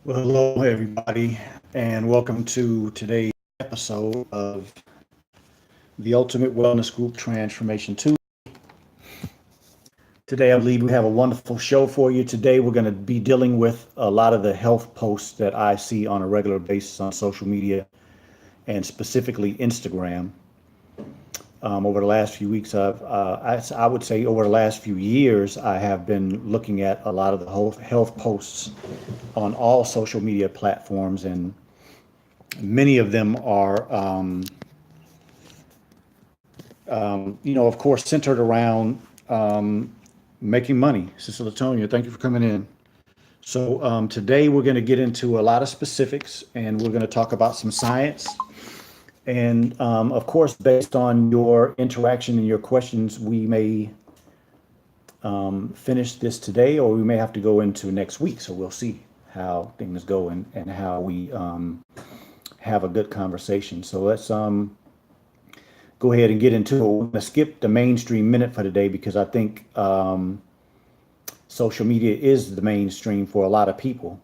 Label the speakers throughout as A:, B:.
A: Well, hello, everybody, and welcome to today's episode of the Ultimate Wellness Group Transformation 2. Today, I believe we have a wonderful show for you. Today, we're going to be dealing with a lot of the health posts that I see on a regular basis on social media and specifically Instagram. Over the last few weeks, I would say over the last few years, I have been looking at a lot of the health posts on all social media platforms, and many of them are of course, centered around making money. Sister Latonia, thank you for coming in. So today we're going to get into a lot of specifics, and we're going to talk about some science. And of course, based on your interaction and your questions, we may finish this today, or we may have to go into next week. So we'll see how things go and how we have a good conversation. So let's go ahead and get into it. We're going to skip the mainstream minute for today because I think social media is the mainstream for a lot of people.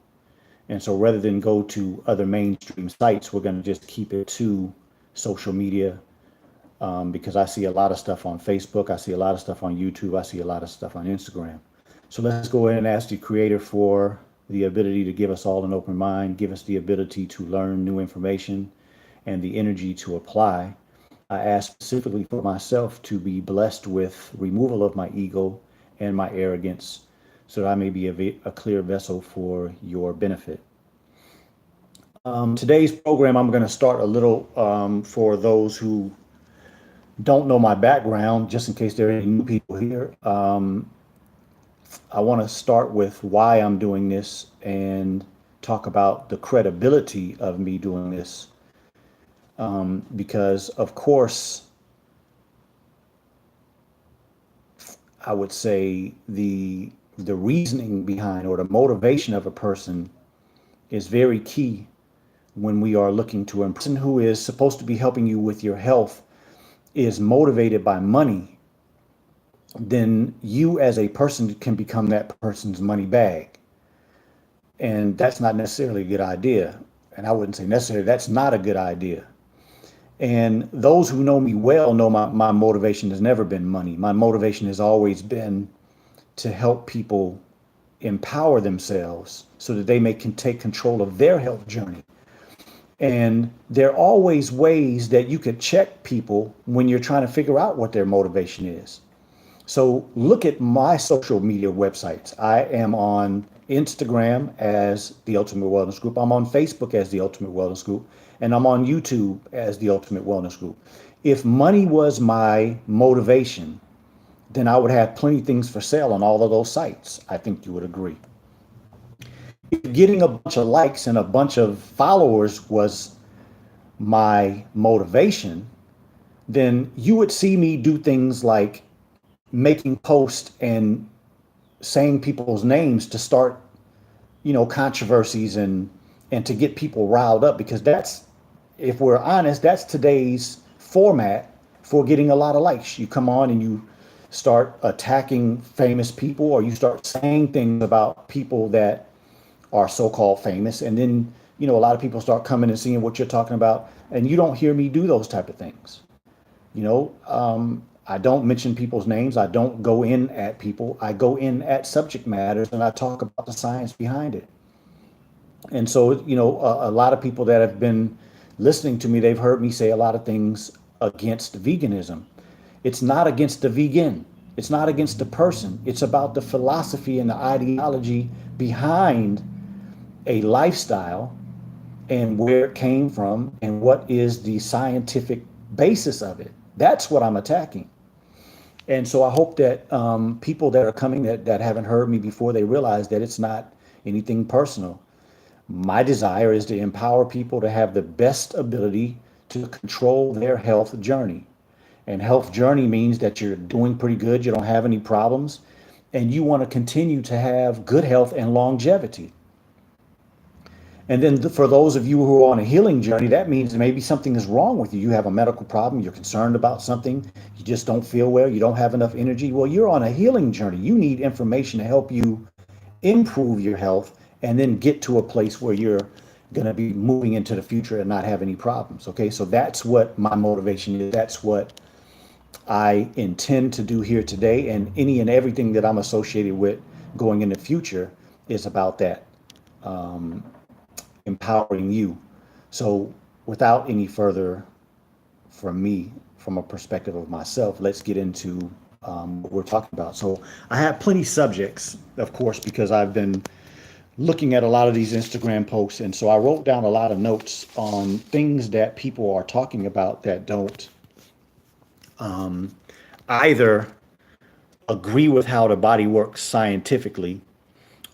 A: And so rather than go to other mainstream sites, we're going to just keep it to social media because I see a lot of stuff on Facebook. I see a lot of stuff on YouTube. I see a lot of stuff on Instagram. So let's go ahead and ask the Creator for the ability to give us all an open mind, give us the ability to learn new information and the energy to apply. I ask specifically for myself to be blessed with removal of my ego and my arrogance so that I may be a clear vessel for your benefit. Today's program, I'm going to start a little for those who don't know my background, just in case there are any new people here. I want to start with why I'm doing this and talk about the credibility of me doing this. Because, of course, I would say the reasoning behind or the motivation of a person is very key when we are looking to improve. A person who is supposed to be helping you with your health is motivated by money, then you as a person can become that person's money bag. And that's not necessarily a good idea. And I wouldn't say necessarily, that's not a good idea. And those who know me well know my motivation has never been money. My motivation has always been to help people empower themselves so that they can take control of their health journey. And there are always ways that you could check people when you're trying to figure out what their motivation is. So look at my social media websites. I am on Instagram as the Ultimate Wellness Group. I'm on Facebook as the Ultimate Wellness Group. And I'm on YouTube as the Ultimate Wellness Group. If money was my motivation, then I would have plenty of things for sale on all of those sites. I think you would agree. If getting a bunch of likes and a bunch of followers was my motivation, then you would see me do things like making posts and saying people's names to start, controversies and to get people riled up, because that's, if we're honest, that's today's format for getting a lot of likes. You come on and you start attacking famous people, or you start saying things about people that are so-called famous, and then a lot of people start coming and seeing what you're talking about, and you don't hear me do those type of things. I don't mention people's names. I don't go in at people. I go in at subject matters, and I talk about the science behind it. And so, a lot of people that have been listening to me, they've heard me say a lot of things against veganism. It's not against the vegan. It's not against the person. It's about the philosophy and the ideology behind a lifestyle and where it came from and what is the scientific basis of it. That's what I'm attacking. And so I hope that people that are coming that haven't heard me before, they realize that it's not anything personal. My desire is to empower people to have the best ability to control their health journey. And health journey means that you're doing pretty good, you don't have any problems, and you want to continue to have good health and longevity. And then for those of you who are on a healing journey, that means maybe something is wrong with you. You have a medical problem, you're concerned about something, you just don't feel well, you don't have enough energy. Well, you're on a healing journey. You need information to help you improve your health and then get to a place where you're going to be moving into the future and not have any problems. Okay, so that's what my motivation is. That's what I intend to do here today, and any and everything that I'm associated with going in the future is about that, empowering you. So, without any further from me, from a perspective of myself, let's get into what we're talking about. So, I have plenty subjects, of course, because I've been looking at a lot of these Instagram posts, and so I wrote down a lot of notes on things that people are talking about that don't either agree with how the body works scientifically,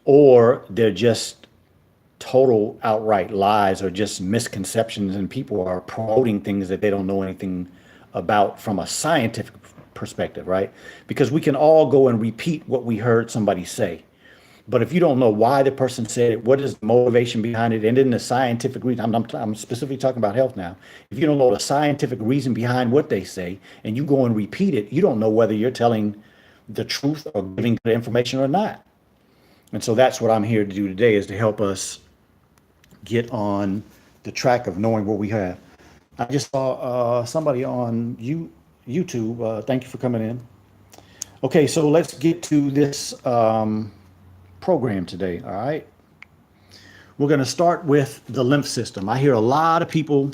A: or they're just total outright lies or just misconceptions, and people are promoting things that they don't know anything about from a scientific perspective, right? Because we can all go and repeat what we heard somebody say. But if you don't know why the person said it, what is the motivation behind it, and then the scientific reason, I'm specifically talking about health now. If you don't know the scientific reason behind what they say, and you go and repeat it, you don't know whether you're telling the truth or giving the information or not. And so that's what I'm here to do today, is to help us get on the track of knowing what we have. I just saw somebody on YouTube. Thank you for coming in. Okay, so let's get to this program today. All right. We're going to start with the lymph system. I hear a lot of people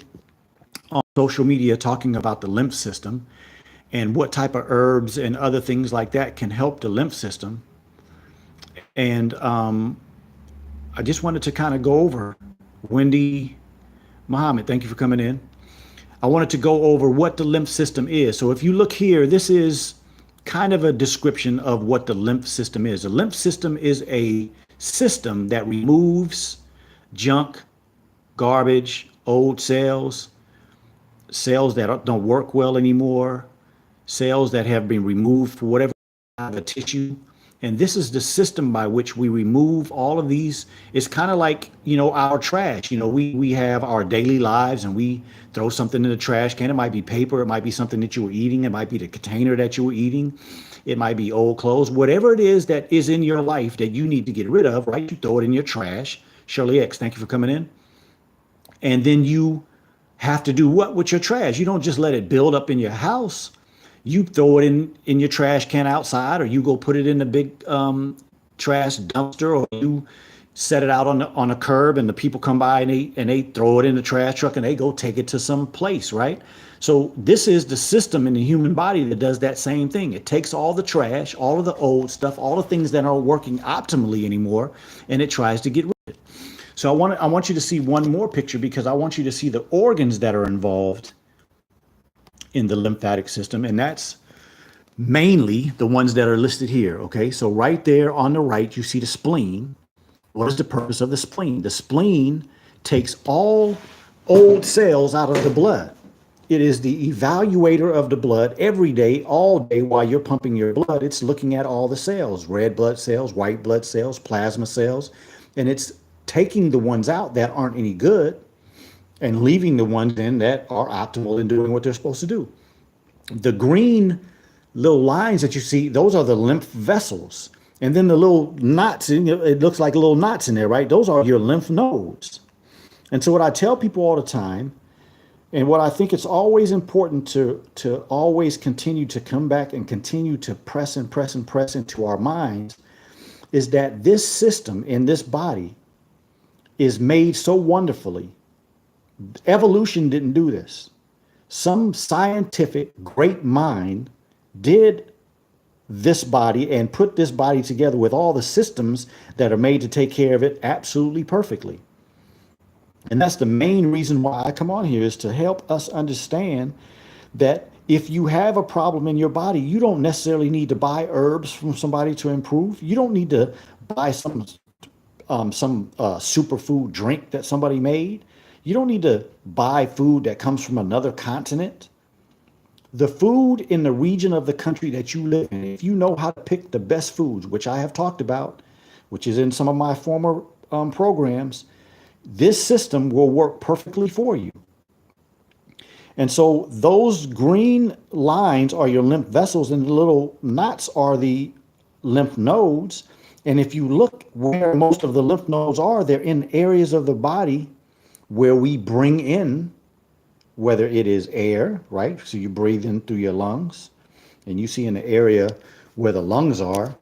A: on social media talking about the lymph system and what type of herbs and other things like that can help the lymph system. And I just wanted to kind of go over, Wendy Muhammad, thank you for coming in. I wanted to go over what the lymph system is. So if you look here, this is kind of a description of what the lymph system is. The lymph system is a system that removes junk, garbage, old cells, cells that don't work well anymore, cells that have been removed for whatever kind of tissue. And this is the system by which we remove all of these. It's kind of like, our trash. We have our daily lives and we throw something in the trash can. It might be paper. It might be something that you were eating. It might be the container that you were eating. It might be old clothes. Whatever it is that is in your life that you need to get rid of, right? You throw it in your trash. Shirley X, thank you for coming in. And then you have to do what with your trash? You don't just let it build up in your house. You throw it in your trash can outside, or you go put it in the big trash dumpster, or you set it out on a curb, and the people come by and they throw it in the trash truck and they go take it to some place, right? So this is the system in the human body that does that same thing. It takes all the trash, all of the old stuff, all the things that aren't working optimally anymore, and it tries to get rid of it. So I want you to see one more picture, because I want you to see the organs that are involved in the lymphatic system, and that's mainly the ones that are listed here. Okay, so right there on the right, you see the spleen. What is the purpose of the spleen? The spleen takes all old cells out of the blood. It is the evaluator of the blood every day, all day, while you're pumping your blood. It's looking at all the cells, red blood cells, white blood cells, plasma cells, and it's taking the ones out that aren't any good and leaving the ones in that are optimal in doing what they're supposed to do. The green little lines that you see, those are the lymph vessels. And then the little knots, it looks like little knots in there, right? Those are your lymph nodes. And so what I tell people all the time, and what I think it's always important to always continue to come back and continue to press and press and press into our minds, is that this system in this body is made so wonderfully. Evolution didn't do this. Some scientific great mind did this body and put this body together with all the systems that are made to take care of it absolutely perfectly. And that's the main reason why I come on here, is to help us understand that if you have a problem in your body, you don't necessarily need to buy herbs from somebody to improve. You don't need to buy some superfood drink that somebody made. You don't need to buy food that comes from another continent. The food in the region of the country that you live in, if you know how to pick the best foods, which I have talked about, which is in some of my former programs, this system will work perfectly for you. And so those green lines are your lymph vessels, and the little knots are the lymph nodes. And if you look where most of the lymph nodes are, they're in areas of the body where we bring in, whether it is air, right? So you breathe in through your lungs, and you see in the area where the lungs are,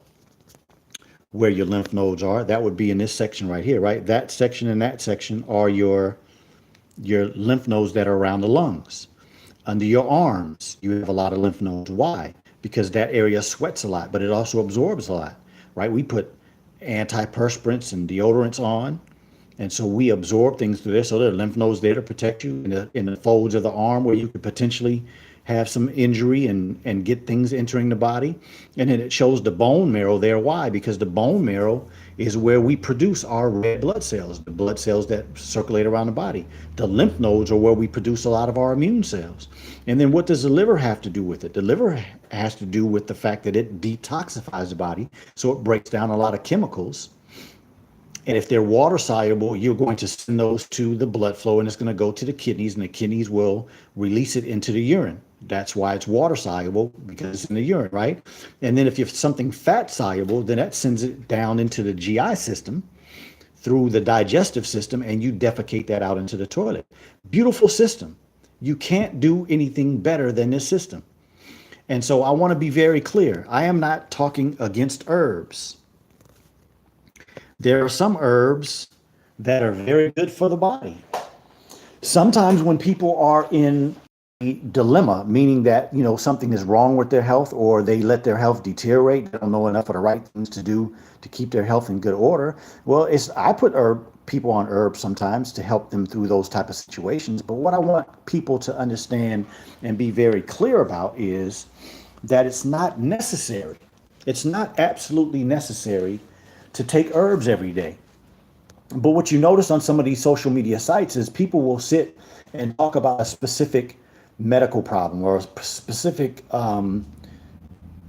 A: where your lymph nodes are, that would be in this section right here, right? That section and that section are your lymph nodes that are around the lungs. Under your arms, you have a lot of lymph nodes. Why? Because that area sweats a lot, but it also absorbs a lot, right? We put antiperspirants and deodorants on, and so we absorb things through there. So there are lymph nodes there to protect you in the folds of the arm where you could potentially have some injury and get things entering the body. And then it shows the bone marrow there. Why? Because the bone marrow is where we produce our red blood cells, the blood cells that circulate around the body. The lymph nodes are where we produce a lot of our immune cells. And then what does the liver have to do with it? The liver has to do with the fact that it detoxifies the body. So it breaks down a lot of chemicals. And if they're water soluble, you're going to send those to the blood flow, and it's going to go to the kidneys, and the kidneys will release it into the urine. That's why it's water soluble, because it's in the urine, right? And then if you have something fat soluble, then that sends it down into the GI system through the digestive system, and you defecate that out into the toilet. Beautiful system. You can't do anything better than this system. And so I want to be very clear. I am not talking against herbs. There are some herbs that are very good for the body. Sometimes when people are in a dilemma, meaning that, something is wrong with their health, or they let their health deteriorate, they don't know enough of the right things to do to keep their health in good order. Well, I put people on herbs sometimes to help them through those type of situations. But what I want people to understand and be very clear about is that it's not necessary. It's not absolutely necessary to take herbs every day. But what you notice on some of these social media sites is people will sit and talk about a specific medical problem or a specific,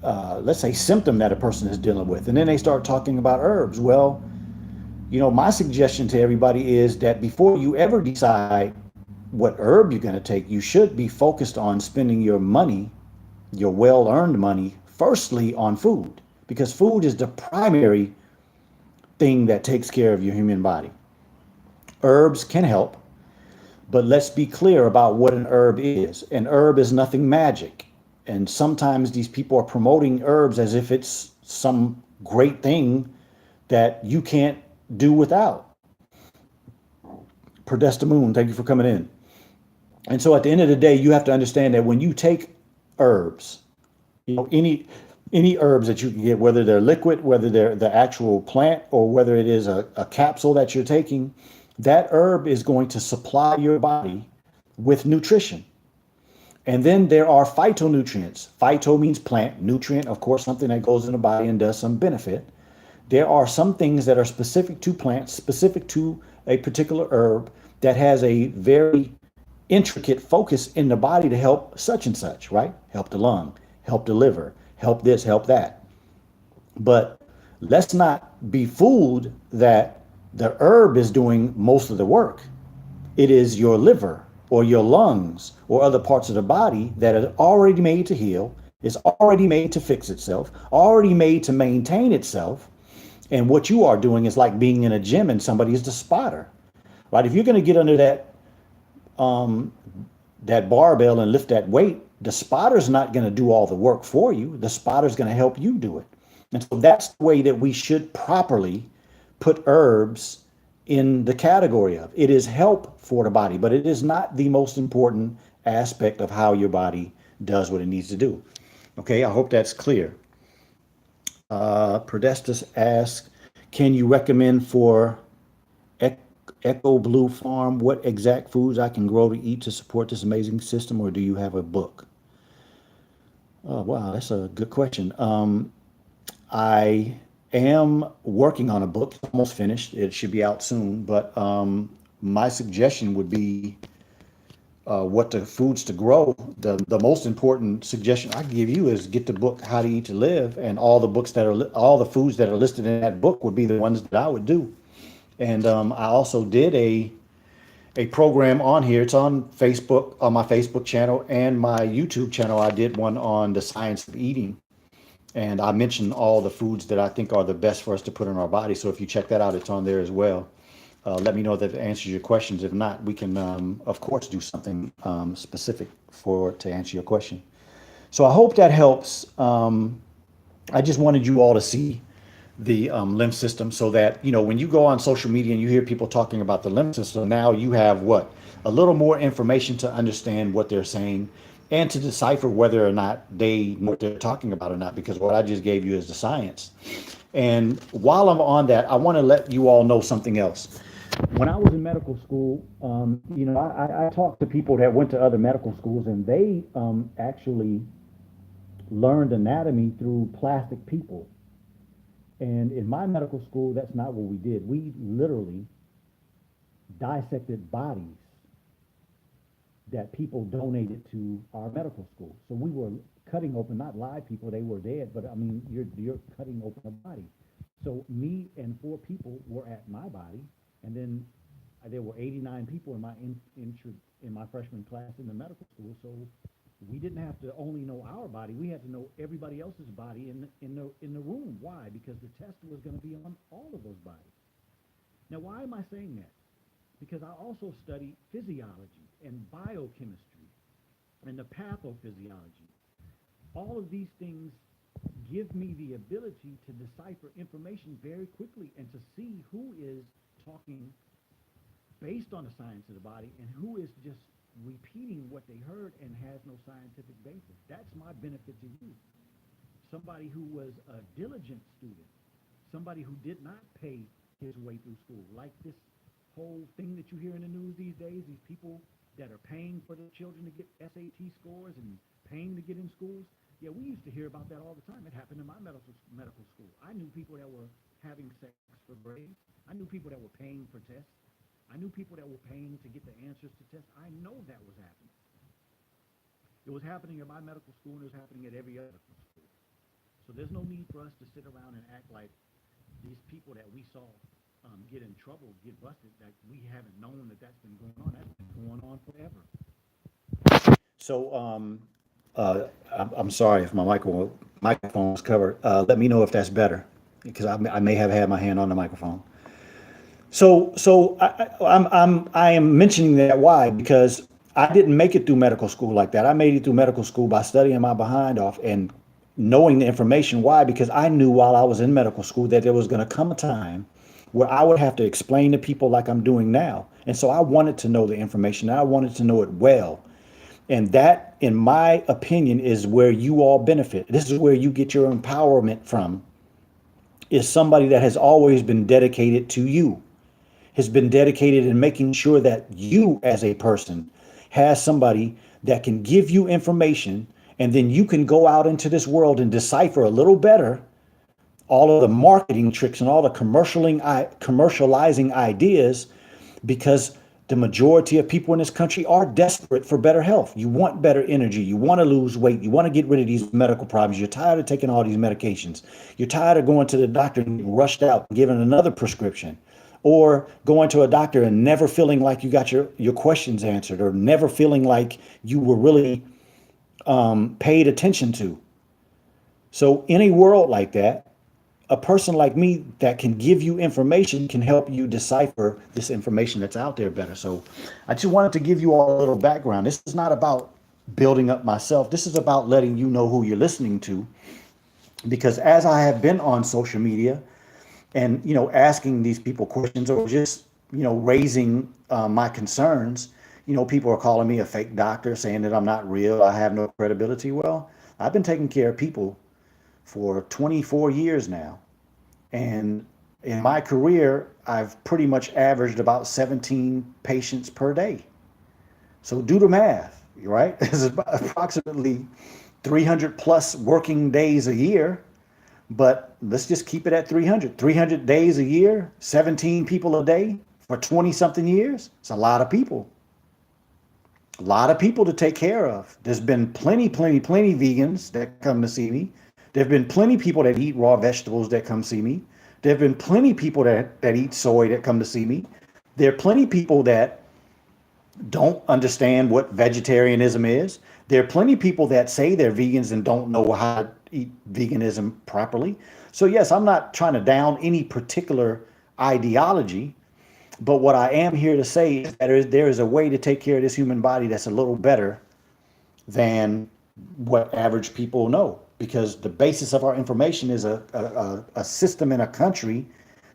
A: let's say, symptom that a person is dealing with. And then they start talking about herbs. Well, my suggestion to everybody is that before you ever decide what herb you're going to take, you should be focused on spending your money, your well-earned money, firstly on food, because food is the primary thing that takes care of your human body. Herbs can help, but let's be clear about what an herb is. An herb is nothing magic. And sometimes these people are promoting herbs as if it's some great thing that you can't do without. Perdesta Moon, thank you for coming in. And so at the end of the day, you have to understand that when you take herbs, any herbs that you can get, whether they're liquid, whether they're the actual plant, or whether it is a capsule that you're taking, that herb is going to supply your body with nutrition. And then there are phytonutrients. Phyto means plant, nutrient, of course, something that goes in the body and does some benefit. There are some things that are specific to plants, specific to a particular herb that has a very intricate focus in the body to help such and such, right? Help the lung, help the liver, help this, help that. But let's not be fooled that the herb is doing most of the work. It is your liver or your lungs or other parts of the body that are already made to heal, is already made to fix itself, already made to maintain itself. And what you are doing is like being in a gym and somebody is the spotter, right? If you're going to get under that barbell and lift that weight, the spotter's not going to do all the work for you. The spotter's going to help you do it. And so that's the way that we should properly put herbs in the category of. It is help for the body, but it is not the most important aspect of how your body does what it needs to do. Okay, I hope that's clear. Perdestus asks, can you recommend for Echo Blue Farm what exact foods I can grow to eat to support this amazing system, or do you have a book? Oh, wow, that's a good question. I am working on a book, almost finished. It should be out soon, but my suggestion would be what the foods to grow. The most important suggestion I can give you is get the book How to Eat to Live, and all the foods that are listed in that book would be the ones that I would do. And I also did a program on here. It's on Facebook, on my Facebook channel and my YouTube channel. I did one on the science of eating. And I mentioned all the foods that I think are the best for us to put in our body. So if you check that out, it's on there as well. Let me know that it answers your questions. If not, we can, of course, do something specific for to answer your question. So I hope that helps. I just wanted you all to see the lymph system so that, when you go on social media and you hear people talking about the lymph system, now you have what? A little more information to understand what they're saying and to decipher whether or not they know what they're talking about or not, because what I just gave you is the science. And while I'm on that, I want to let you all know something else. When I was in medical school, I talked to people that went to other medical schools, and they actually learned anatomy through plastic people. And in my medical school, that's not what we did. We literally dissected bodies that people donated to our medical school. So we were cutting open, not live people, they were dead, but I mean, you're cutting open a body. So me and four people were at my body, and then there were 89 people in my freshman class in the medical school. So we didn't have to only know our body; we had to know everybody else's body in the room. Why? Because the test was going to be on all of those bodies. Now, why am I saying that? Because I also study physiology and biochemistry and the pathophysiology. All of these things give me the ability to decipher information very quickly and to see who is talking based on the science of the body and who is just repeating what they heard and has no scientific basis. That's my benefit to you. Somebody who was a diligent student, somebody who did not pay his way through school, like this whole thing that you hear in the news these days, these people that are paying for their children to get SAT scores and paying to get in schools. Yeah, we used to hear about that all the time. It happened in my medical school. I knew people that were having sex for grades. I knew people that were paying for tests. I knew people that were paying to get the answers to tests. I know that was happening. It was happening at my medical school, and it was happening at every other school. So there's no need for us to sit around and act like these people that we saw get in trouble, get busted, that we haven't known that that's been going on. That's been going on forever. So, I'm sorry if my microphone was covered. Let me know if that's better, because I may have had my hand on the microphone. I am mentioning that why? Because I didn't make it through medical school like that. I made it through medical school by studying my behind off and knowing the information. Why? Because I knew while I was in medical school that there was going to come a time where I would have to explain to people like I'm doing now. And so I wanted to know the information. And I wanted to know it well. And that, in my opinion, is where you all benefit. This is where you get your empowerment from, is somebody that has always been dedicated to you, has been dedicated in making sure that you as a person has somebody that can give you information, and then you can go out into this world and decipher a little better all of the marketing tricks and all the commercializing ideas, because the majority of people in this country are desperate for better health. You want better energy. You want to lose weight. You want to get rid of these medical problems. You're tired of taking all these medications. You're tired of going to the doctor and getting rushed out and given another prescription, or going to a doctor and never feeling like you got your questions answered, or never feeling like you were really paid attention to. So in a world like that, a person like me that can give you information can help you decipher this information that's out there better. So I just wanted to give you all a little background. This is not about building up myself. This is about letting you know who you're listening to. Because as I have been on social media and, asking these people questions, or just, raising my concerns, people are calling me a fake doctor, saying that I'm not real, I have no credibility. Well, I've been taking care of people for 24 years now. And in my career, I've pretty much averaged about 17 patients per day. So do the math, right? It's approximately 300 plus working days a year. But let's just keep it at 300 days a year, 17 people a day for 20 something years. It's a lot of people. A lot of people to take care of. There's been plenty vegans that come to see me. There have been plenty people that eat raw vegetables that come see me. There have been plenty people that eat soy that come to see me. There are plenty people that don't understand what vegetarianism is. There are plenty of people that say they're vegans and don't know how to eat veganism properly. So yes, I'm not trying to down any particular ideology, but what I am here to say is that there is a way to take care of this human body that's a little better than what average people know. Because the basis of our information is a system in a country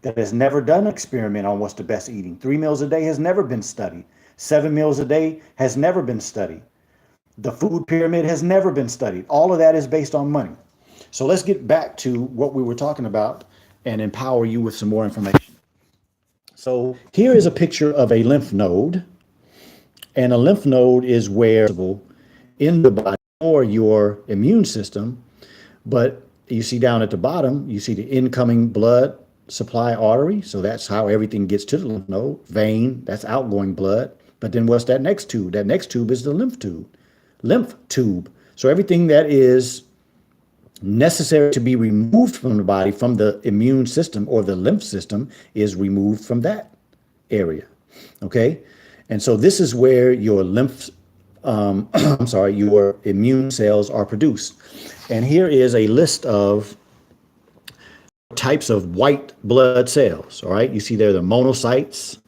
A: that has never done an experiment on what's the best eating. 3 meals a day has never been studied. 7 meals a day has never been studied. The food pyramid has never been studied. All of that is based on money. So let's get back to what we were talking about and empower you with some more information. So here is a picture of a lymph node, and a lymph node is where in the body for your immune system. But you see down at the bottom, you see the incoming blood supply artery. So that's how everything gets to the lymph node. Vein, that's outgoing blood. But then what's that next tube? That next tube is the lymph tube. Lymph tube. So everything that is necessary to be removed from the body, from the immune system or the lymph system, is removed from that area. Okay? And so this is where your your immune cells are produced. And here is a list of types of white blood cells. All right, you see there the monocytes,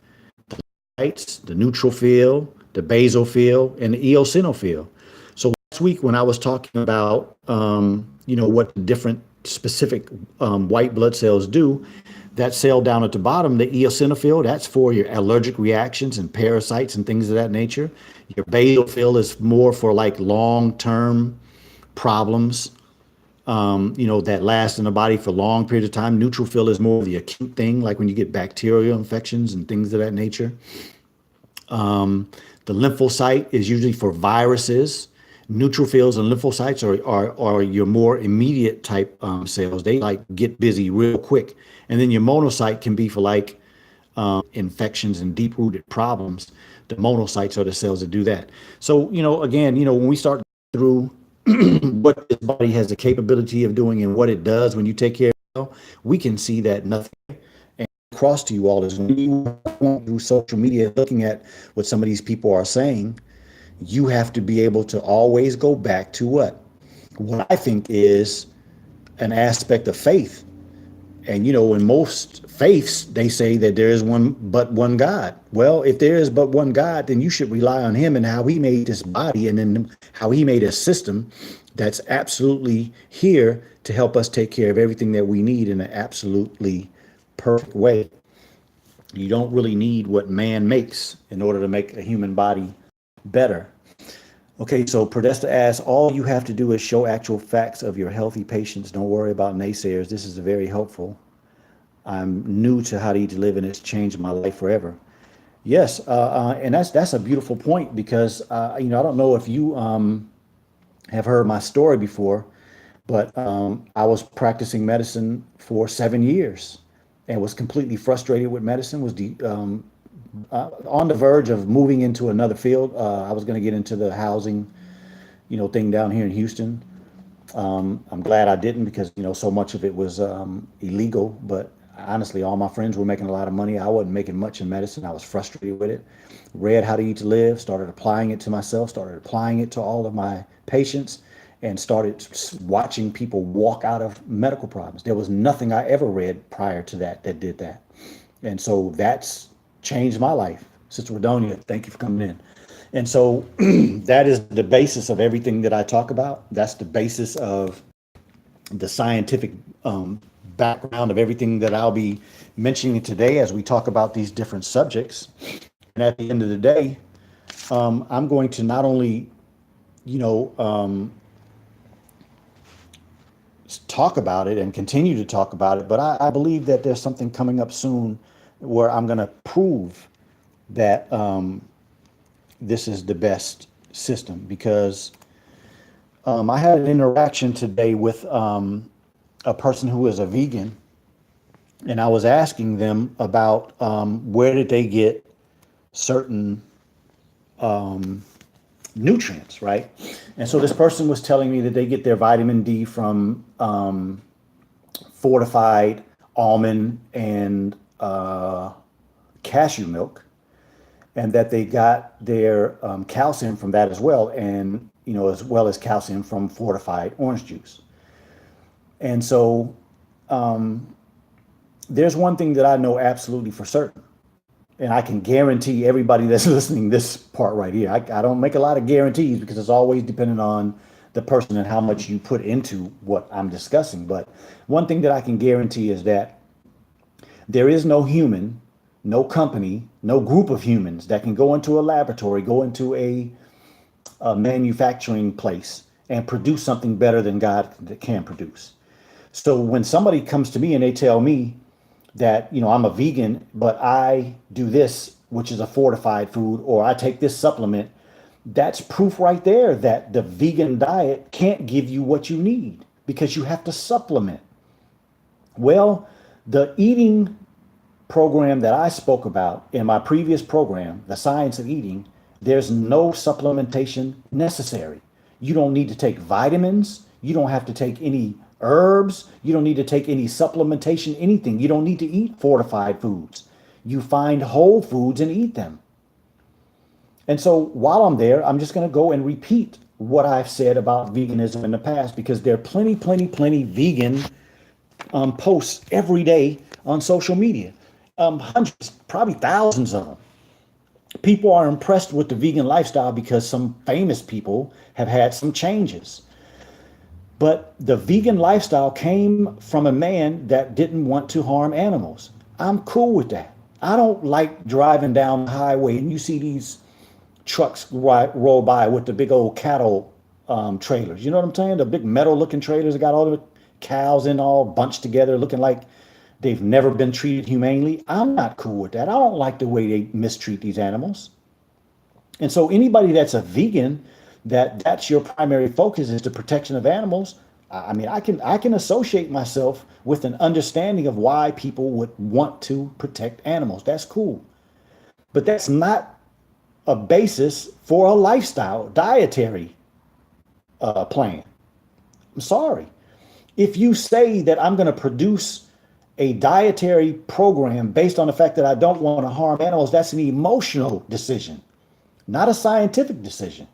A: the neutrophil, the basophil, and the eosinophil. So last week when I was talking about what the different specific white blood cells do, that cell down at the bottom, the eosinophil, that's for your allergic reactions and parasites and things of that nature. Your basophil is more for like long-term problems, that last in the body for long periods of time. Neutrophil is more of the acute thing, like when you get bacterial infections and things of that nature. The lymphocyte is usually for viruses. Neutrophils and lymphocytes are your more immediate type cells. They like get busy real quick. And then your monocyte can be for like infections and deep-rooted problems. The monocytes are the cells that do that. So, again, when we start through what this body has the capability of doing and what it does when you take care of it, we can see that nothing. And across to you all is when you go through social media looking at what some of these people are saying, you have to be able to always go back to what I think is an aspect of faith. And, in most faiths, they say that there is one God. Well, if there is but one God, then you should rely on him and how he made this body and then how he made a system that's absolutely here to help us take care of everything that we need in an absolutely perfect way. You don't really need what man makes in order to make a human body better. Okay, so Podesta asks, all you have to do is show actual facts of your healthy patients. Don't worry about naysayers. This is very helpful. I'm new to How to Eat to Live, and it's changed my life forever. Yes, and that's a beautiful point because, I don't know if you have heard my story before, but I was practicing medicine for 7 years and was completely frustrated with medicine, was on the verge of moving into another field. I was going to get into the housing, thing down here in Houston. I'm glad I didn't because, so much of it was illegal. But honestly, all my friends were making a lot of money. I wasn't making much in medicine. I was frustrated with it. Read How to Eat to Live, started applying it to myself, started applying it to all of my patients, and started watching people walk out of medical problems. There was nothing I ever read prior to that did that. And so that's changed my life. Sister Redonia, thank you for coming in. And so that is the basis of everything that I talk about. That's the basis of the scientific background of everything that I'll be mentioning today as we talk about these different subjects. And at the end of the day, I'm going to not only, talk about it and continue to talk about it, but I believe that there's something coming up soon where I'm going to prove that this is the best system because I had an interaction today with a person who is a vegan, and I was asking them about where did they get certain nutrients, right? And so this person was telling me that they get their vitamin D from fortified almond and cashew milk, and that they got their calcium from that as well. And as well as calcium from fortified orange juice. And so there's one thing that I know absolutely for certain, and I can guarantee everybody that's listening this part right here. I don't make a lot of guarantees because it's always dependent on the person and how much you put into what I'm discussing. But one thing that I can guarantee is that there is no human, no company, no group of humans that can go into a laboratory, go into a manufacturing place and produce something better than God can produce. So when somebody comes to me and they tell me that, I'm a vegan, but I do this, which is a fortified food, or I take this supplement, that's proof right there that the vegan diet can't give you what you need because you have to supplement. Well, the eating program that I spoke about in my previous program, The Science of Eating, there's no supplementation necessary. You don't need to take vitamins. You don't have to take any herbs. You don't need to take any supplementation, anything. You don't need to eat fortified foods. You find whole foods and eat them. And so while I'm there, I'm just going to go and repeat what I've said about veganism in the past, because there are plenty vegan posts every day on social media. Hundreds, probably thousands of them. People are impressed with the vegan lifestyle because some famous people have had some changes. But the vegan lifestyle came from a man that didn't want to harm animals. I'm cool with that. I don't like driving down the highway and you see these trucks roll by with the big old cattle trailers. You know what I'm saying? The big metal looking trailers that got all the cows in all bunched together looking like they've never been treated humanely. I'm not cool with that. I don't like the way they mistreat these animals. And so anybody that's a vegan, that's your primary focus is the protection of animals. I mean, I can associate myself with an understanding of why people would want to protect animals. That's cool. But that's not a basis for a lifestyle, dietary plan. I'm sorry. If you say that I'm going to produce a dietary program based on the fact that I don't want to harm animals, that's an emotional decision, not a scientific decision.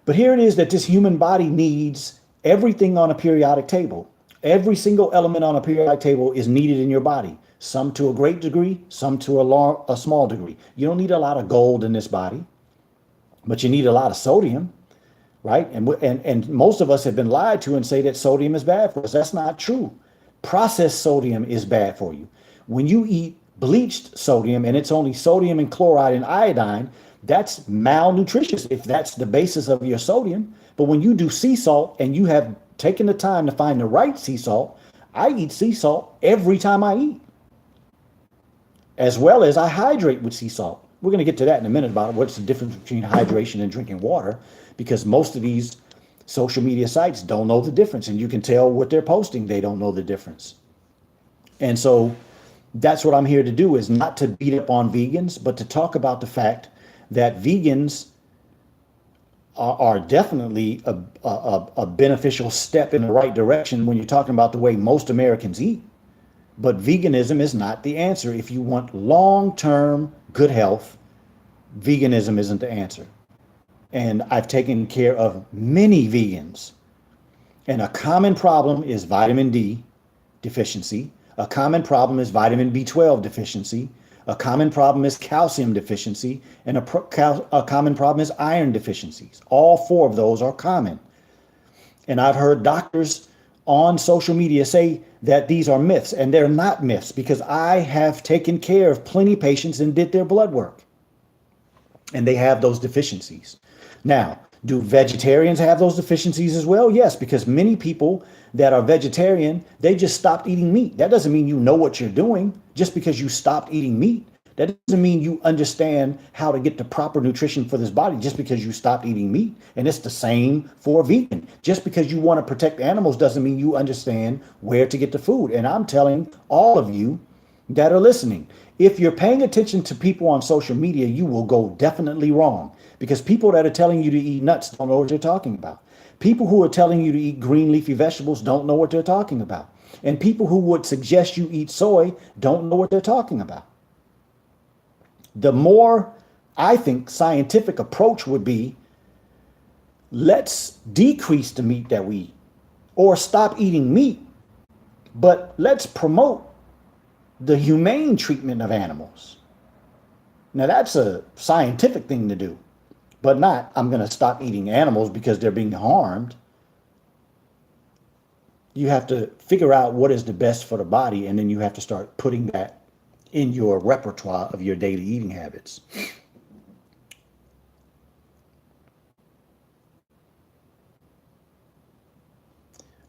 A: But here it is that this human body needs everything on a periodic table. Every single element on a periodic table is needed in your body. Some to a great degree, some to a small degree. You don't need a lot of gold in this body, but you need a lot of sodium, right? And most of us have been lied to and say that sodium is bad for us. That's not true. Processed sodium is bad for you. When you eat bleached sodium and it's only sodium and chloride and iodine, that's malnutritious if that's the basis of your sodium. But when you do sea salt and you have taken the time to find the right sea salt, I eat sea salt every time I eat, as well as I hydrate with sea salt. We're going to get to that in a minute about what's the difference between hydration and drinking water, because most of these social media sites don't know the difference, and you can tell what they're posting. They don't know the difference. And so that's what I'm here to do, is not to beat up on vegans, but to talk about the fact that vegans are definitely a beneficial step in the right direction when you're talking about the way most Americans eat. But veganism is not the answer. If you want long-term good health, veganism isn't the answer. And I've taken care of many vegans. And a common problem is vitamin D deficiency. A common problem is vitamin B12 deficiency. A common problem is calcium deficiency. And a common problem is iron deficiencies. All four of those are common. And I've heard doctors on social media say that these are myths, and they're not myths, because I have taken care of plenty patients and did their blood work, and they have those deficiencies. Now, do vegetarians have those deficiencies as well? Yes, because many people that are vegetarian, they just stopped eating meat. That doesn't mean you know what you're doing. Just because you stopped eating meat, that doesn't mean you understand how to get the proper nutrition for this body just because you stopped eating meat. And it's the same for a vegan. Just because you want to protect animals doesn't mean you understand where to get the food. And I'm telling all of you that are listening, if you're paying attention to people on social media, you will go definitely wrong, because people that are telling you to eat nuts don't know what they're talking about. People who are telling you to eat green leafy vegetables don't know what they're talking about. And people who would suggest you eat soy don't know what they're talking about. The more, I think, scientific approach would be, let's decrease the meat that we eat or stop eating meat, but let's promote the humane treatment of animals. Now, that's a scientific thing to do, but not, I'm going to stop eating animals because they're being harmed. You have to figure out what is the best for the body, and then you have to start putting that in your repertoire of your daily eating habits.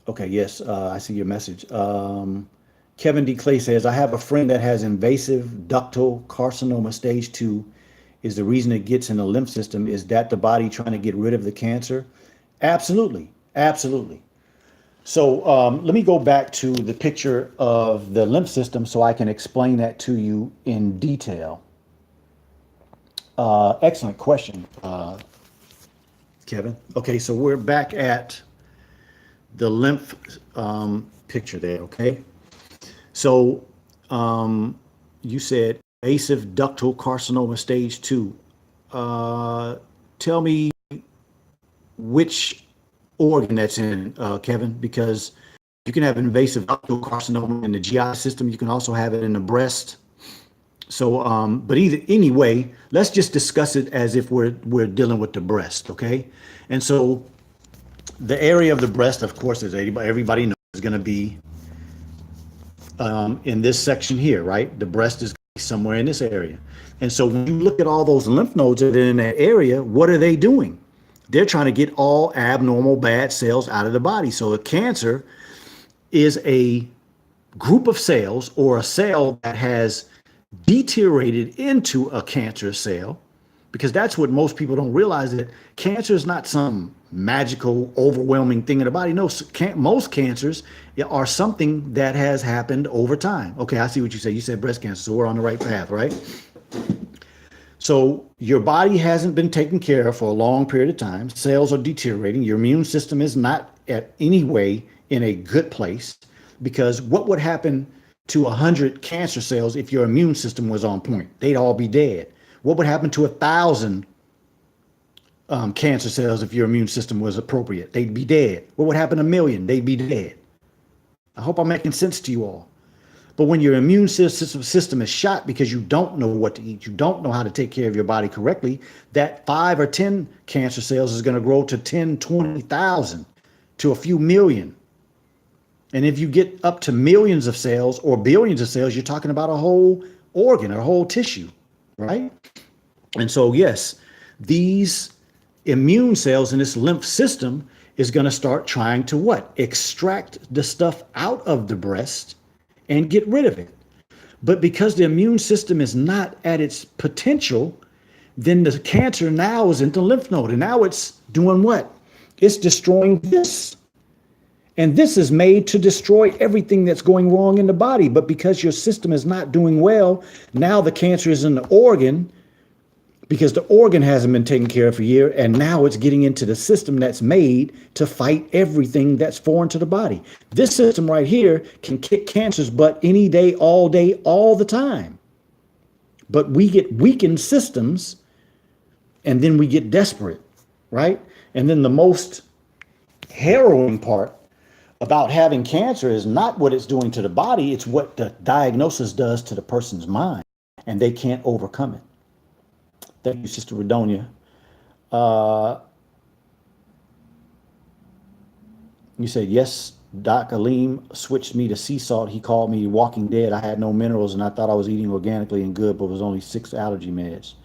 A: Okay, yes, I see your message. Kevin D. Clay says, I have a friend that has invasive ductal carcinoma stage 2. Is the reason it gets in the lymph system, is that the body trying to get rid of the cancer? Absolutely, absolutely. So let me go back to the picture of the lymph system so I can explain that to you in detail. Excellent question, Kevin. Okay, so we're back at the lymph picture there, okay? So you said invasive ductal carcinoma stage 2. Tell me which organ that's in, Kevin, because you can have invasive ductal carcinoma in the GI system. You can also have it in the breast. So, but anyway, let's just discuss it as if we're dealing with the breast, okay? And so, the area of the breast, of course, as everybody knows, is going to be in this section here, right? The breast is going to be somewhere in this area. And so, when you look at all those lymph nodes that are in that area, what are they doing? They're trying to get all abnormal bad cells out of the body. So a cancer is a group of cells or a cell that has deteriorated into a cancerous cell, because that's what most people don't realize, that cancer is not some magical, overwhelming thing in the body. No, most cancers are something that has happened over time. Okay, I see what you said. You said breast cancer, so we're on the right path, right? So your body hasn't been taken care of for a long period of time. Cells are deteriorating. Your immune system is not at any way in a good place, because what would happen to 100 cancer cells if your immune system was on point? They'd all be dead. What would happen to 1,000 cancer cells if your immune system was appropriate? They'd be dead. What would happen to 1,000,000? They'd be dead. I hope I'm making sense to you all. But when your immune system is shot because you don't know what to eat, you don't know how to take care of your body correctly, that 5 or 10 cancer cells is going to grow to 10, 20,000, to a few million. And if you get up to millions of cells or billions of cells, you're talking about a whole organ or a whole tissue, right? And so, yes, these immune cells in this lymph system is going to start trying to what? Extract the stuff out of the breast and get rid of it. But because the immune system is not at its potential, then the cancer now is in the lymph node. And now it's doing what? It's destroying this. And this is made to destroy everything that's going wrong in the body. But because your system is not doing well, now the cancer is in the organ, because the organ hasn't been taken care of for a year, and now it's getting into the system that's made to fight everything that's foreign to the body. This system right here can kick cancer's butt any day, all the time. But we get weakened systems, and then we get desperate, right? And then the most harrowing part about having cancer is not what it's doing to the body, it's what the diagnosis does to the person's mind, and they can't overcome it. Thank you, Sister Redonia. You said, yes, Doc Aleem switched me to sea salt. He called me Walking Dead. I had no minerals, and I thought I was eating organically and good, but it was only 6 allergy meds.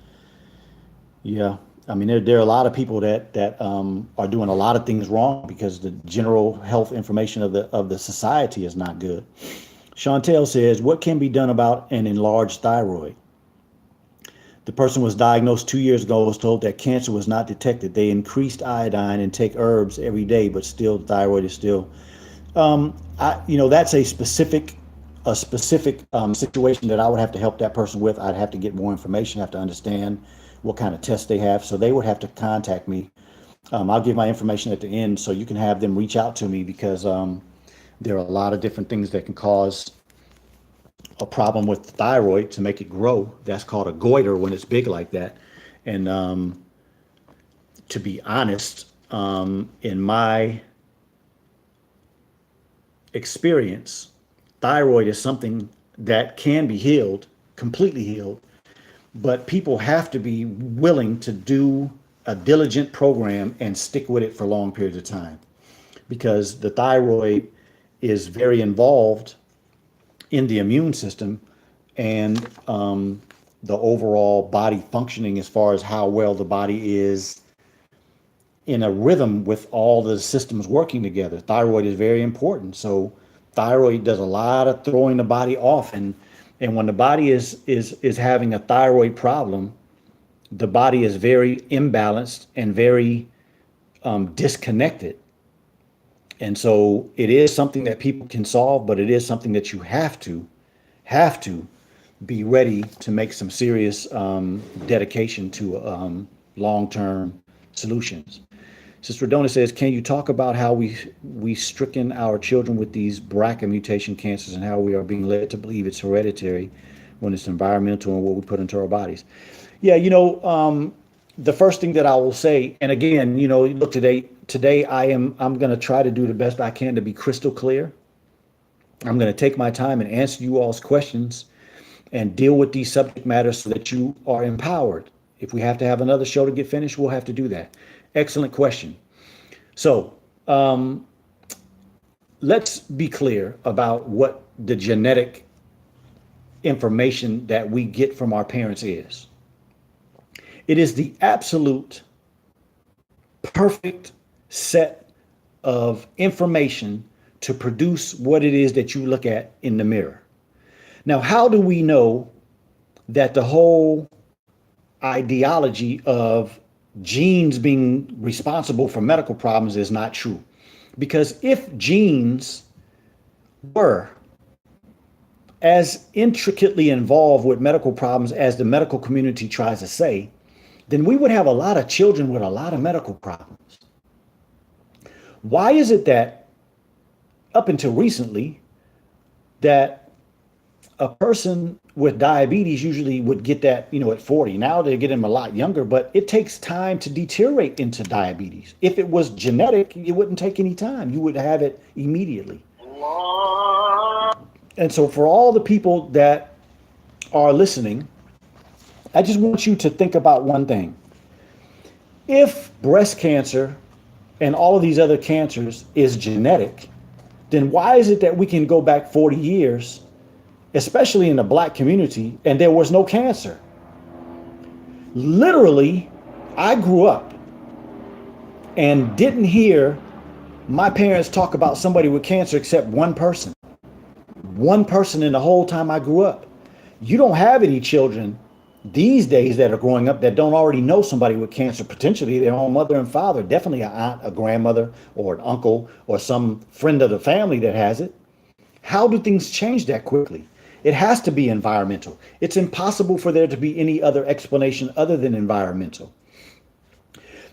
A: Yeah, I mean, there are a lot of people that are doing a lot of things wrong because the general health information of the society is not good. Chantel says, what can be done about an enlarged thyroid? The person was diagnosed 2 years ago, was told that cancer was not detected. They increased iodine and take herbs every day, but still the thyroid is still, that's a specific situation that I would have to help that person with. I'd have to get more information, have to understand what kind of tests they have. So they would have to contact me. I'll give my information at the end so you can have them reach out to me, because there are a lot of different things that can cause a problem with the thyroid to make it grow. That's called a goiter when it's big like that. And to be honest, In my experience, thyroid is something that can be healed, completely healed, but people have to be willing to do a diligent program and stick with it for long periods of time, because the thyroid is very involved in the immune system and the overall body functioning, as far as how well the body is in a rhythm with all the systems working together. Thyroid is very important. So thyroid does a lot of throwing the body off, and when the body is having a thyroid problem, the body is very imbalanced and very disconnected. And so it is something that people can solve, but it is something that you have to be ready to make some serious dedication to long-term solutions. Sister Dona says, can you talk about how we stricken our children with these BRCA mutation cancers and how we are being led to believe it's hereditary when it's environmental and what we put into our bodies? Yeah, the first thing that I will say, and again, look, today I'm going to try to do the best I can to be crystal clear. I'm going to take my time and answer you all's questions and deal with these subject matters so that you are empowered. If we have to have another show to get finished, we'll have to do that. Excellent question. So let's be clear about what the genetic information that we get from our parents is. It is the absolute perfect set of information to produce what it is that you look at in the mirror. Now, how do we know that the whole ideology of genes being responsible for medical problems is not true? Because if genes were as intricately involved with medical problems as the medical community tries to say, then we would have a lot of children with a lot of medical problems. Why is it that up until recently that a person with diabetes usually would get that, at 40? Now they get them a lot younger, but it takes time to deteriorate into diabetes. If it was genetic, it wouldn't take any time. You would have it immediately. And so for all the people that are listening, I just want you to think about one thing. If breast cancer and all of these other cancers is genetic, then why is it that we can go back 40 years, especially in the Black community, and there was no cancer? Literally, I grew up and didn't hear my parents talk about somebody with cancer except one person. One person in the whole time I grew up. You don't have any children these days that are growing up that don't already know somebody with cancer, potentially their own mother and father, definitely an aunt, a grandmother, or an uncle, or some friend of the family that has it. How do things change that quickly? It has to be environmental. It's impossible for there to be any other explanation other than environmental.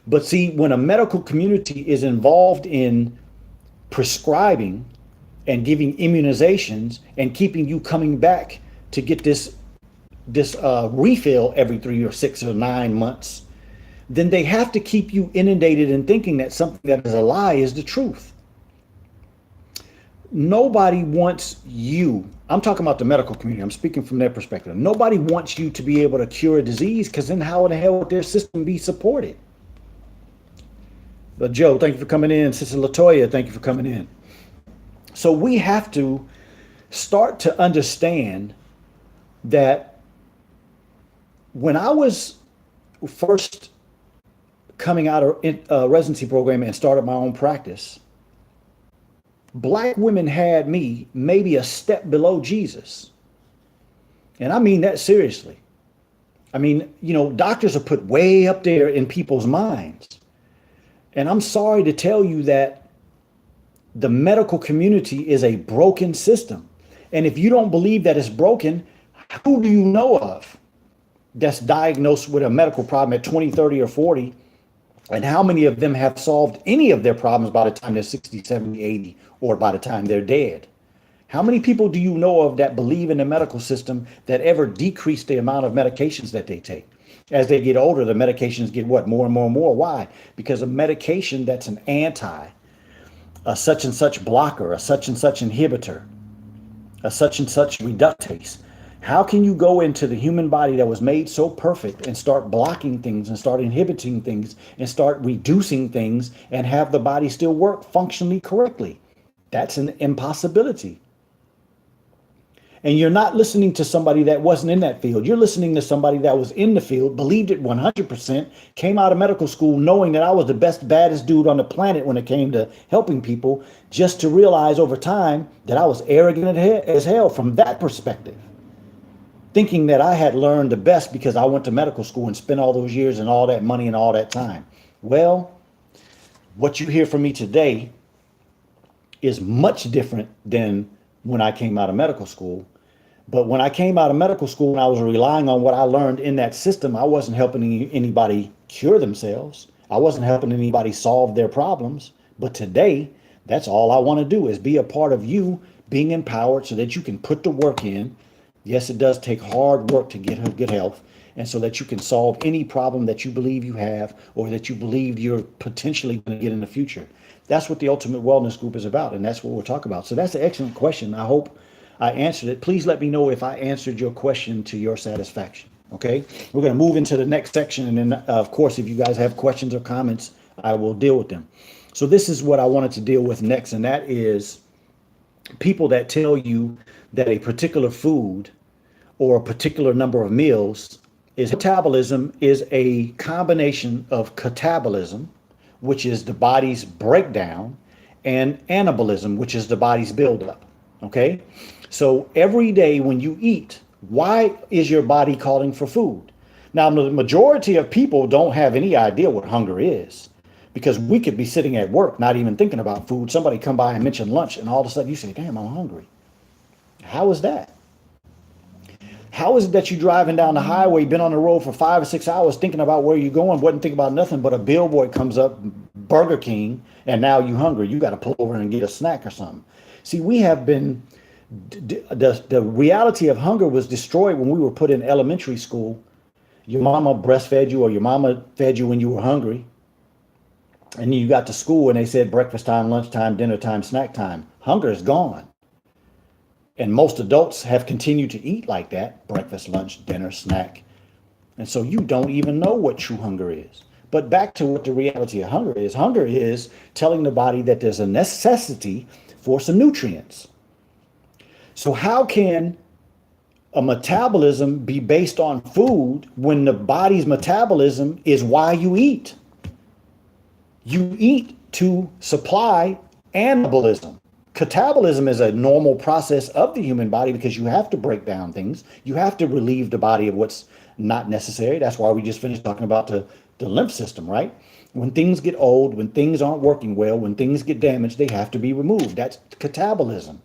A: But see, when a medical community is involved in prescribing and giving immunizations and keeping you coming back to get this refill every 3 or 6 or 9 months, then they have to keep you inundated in thinking that something that is a lie is the truth. Nobody wants you, I'm talking about the medical community, I'm speaking from their perspective. Nobody wants you to be able to cure a disease, because then how in the hell would their system be supported? But Joe, thank you for coming in. Sister Latoya, thank you for coming in. So we have to start to understand that when I was first coming out of a residency program and started my own practice, Black women had me maybe a step below Jesus. And I mean that seriously. I mean, doctors are put way up there in people's minds. And I'm sorry to tell you that the medical community is a broken system. And if you don't believe that it's broken, who do you know of that's diagnosed with a medical problem at 20, 30, or 40? And how many of them have solved any of their problems by the time they're 60, 70, 80, or by the time they're dead? How many people do you know of that believe in the medical system that ever decrease the amount of medications that they take? As they get older, the medications get what? More and more and more. Why? Because a medication that's an anti, a such and such blocker, a such and such inhibitor, a such and such reductase. How can you go into the human body that was made so perfect and start blocking things and start inhibiting things and start reducing things and have the body still work functionally correctly? That's an impossibility. And you're not listening to somebody that wasn't in that field. You're listening to somebody that was in the field, believed it 100%, came out of medical school knowing that I was the best, baddest dude on the planet when it came to helping people, just to realize over time that I was arrogant as hell from that perspective. Thinking that I had learned the best because I went to medical school and spent all those years and all that money and all that time. Well, what you hear from me today is much different than when I came out of medical school. But when I came out of medical school and I was relying on what I learned in that system, I wasn't helping anybody cure themselves. I wasn't helping anybody solve their problems. But today, that's all I want to do, is be a part of you being empowered so that you can put the work in. Yes, it does take hard work to get good health, and so that you can solve any problem that you believe you have or that you believe you're potentially going to get in the future. That's what the Ultimate Wellness Group is about, and that's what we'll talk about. So that's an excellent question. I hope I answered it. Please let me know if I answered your question to your satisfaction. Okay, we're going to move into the next section, and then, of course, if you guys have questions or comments, I will deal with them. So this is what I wanted to deal with next, and that is people that tell you that a particular food or a particular number of meals is metabolism is a combination of catabolism, which is the body's breakdown, and anabolism, which is the body's buildup. Okay? So every day when you eat, why is your body calling for food? Now, the majority of people don't have any idea what hunger is, because we could be sitting at work, not even thinking about food. Somebody come by and mention lunch, and all of a sudden you say, damn, I'm hungry. How is that? How is it that you're driving down the highway, been on the road for 5 or 6 hours thinking about where you're going, wasn't thinking about nothing, but a billboard comes up, Burger King, and now you're hungry. You got to pull over and get a snack or something. See, we have been, the reality of hunger was destroyed when we were put in elementary school. Your mama breastfed you, or your mama fed you when you were hungry. And then you got to school and they said breakfast time, lunchtime, dinner time, snack time. Hunger is gone. And most adults have continued to eat like that: breakfast, lunch, dinner, snack. And so you don't even know what true hunger is. But back to what the reality of hunger is. Hunger is telling the body that there's a necessity for some nutrients. So how can a metabolism be based on food when the body's metabolism is why you eat? You eat to supply anabolism. Catabolism is a normal process of the human body because you have to break down things. You have to relieve the body of what's not necessary. That's why we just finished talking about the lymph system, right? When things get old, when things aren't working well, when things get damaged, they have to be removed. That's catabolism.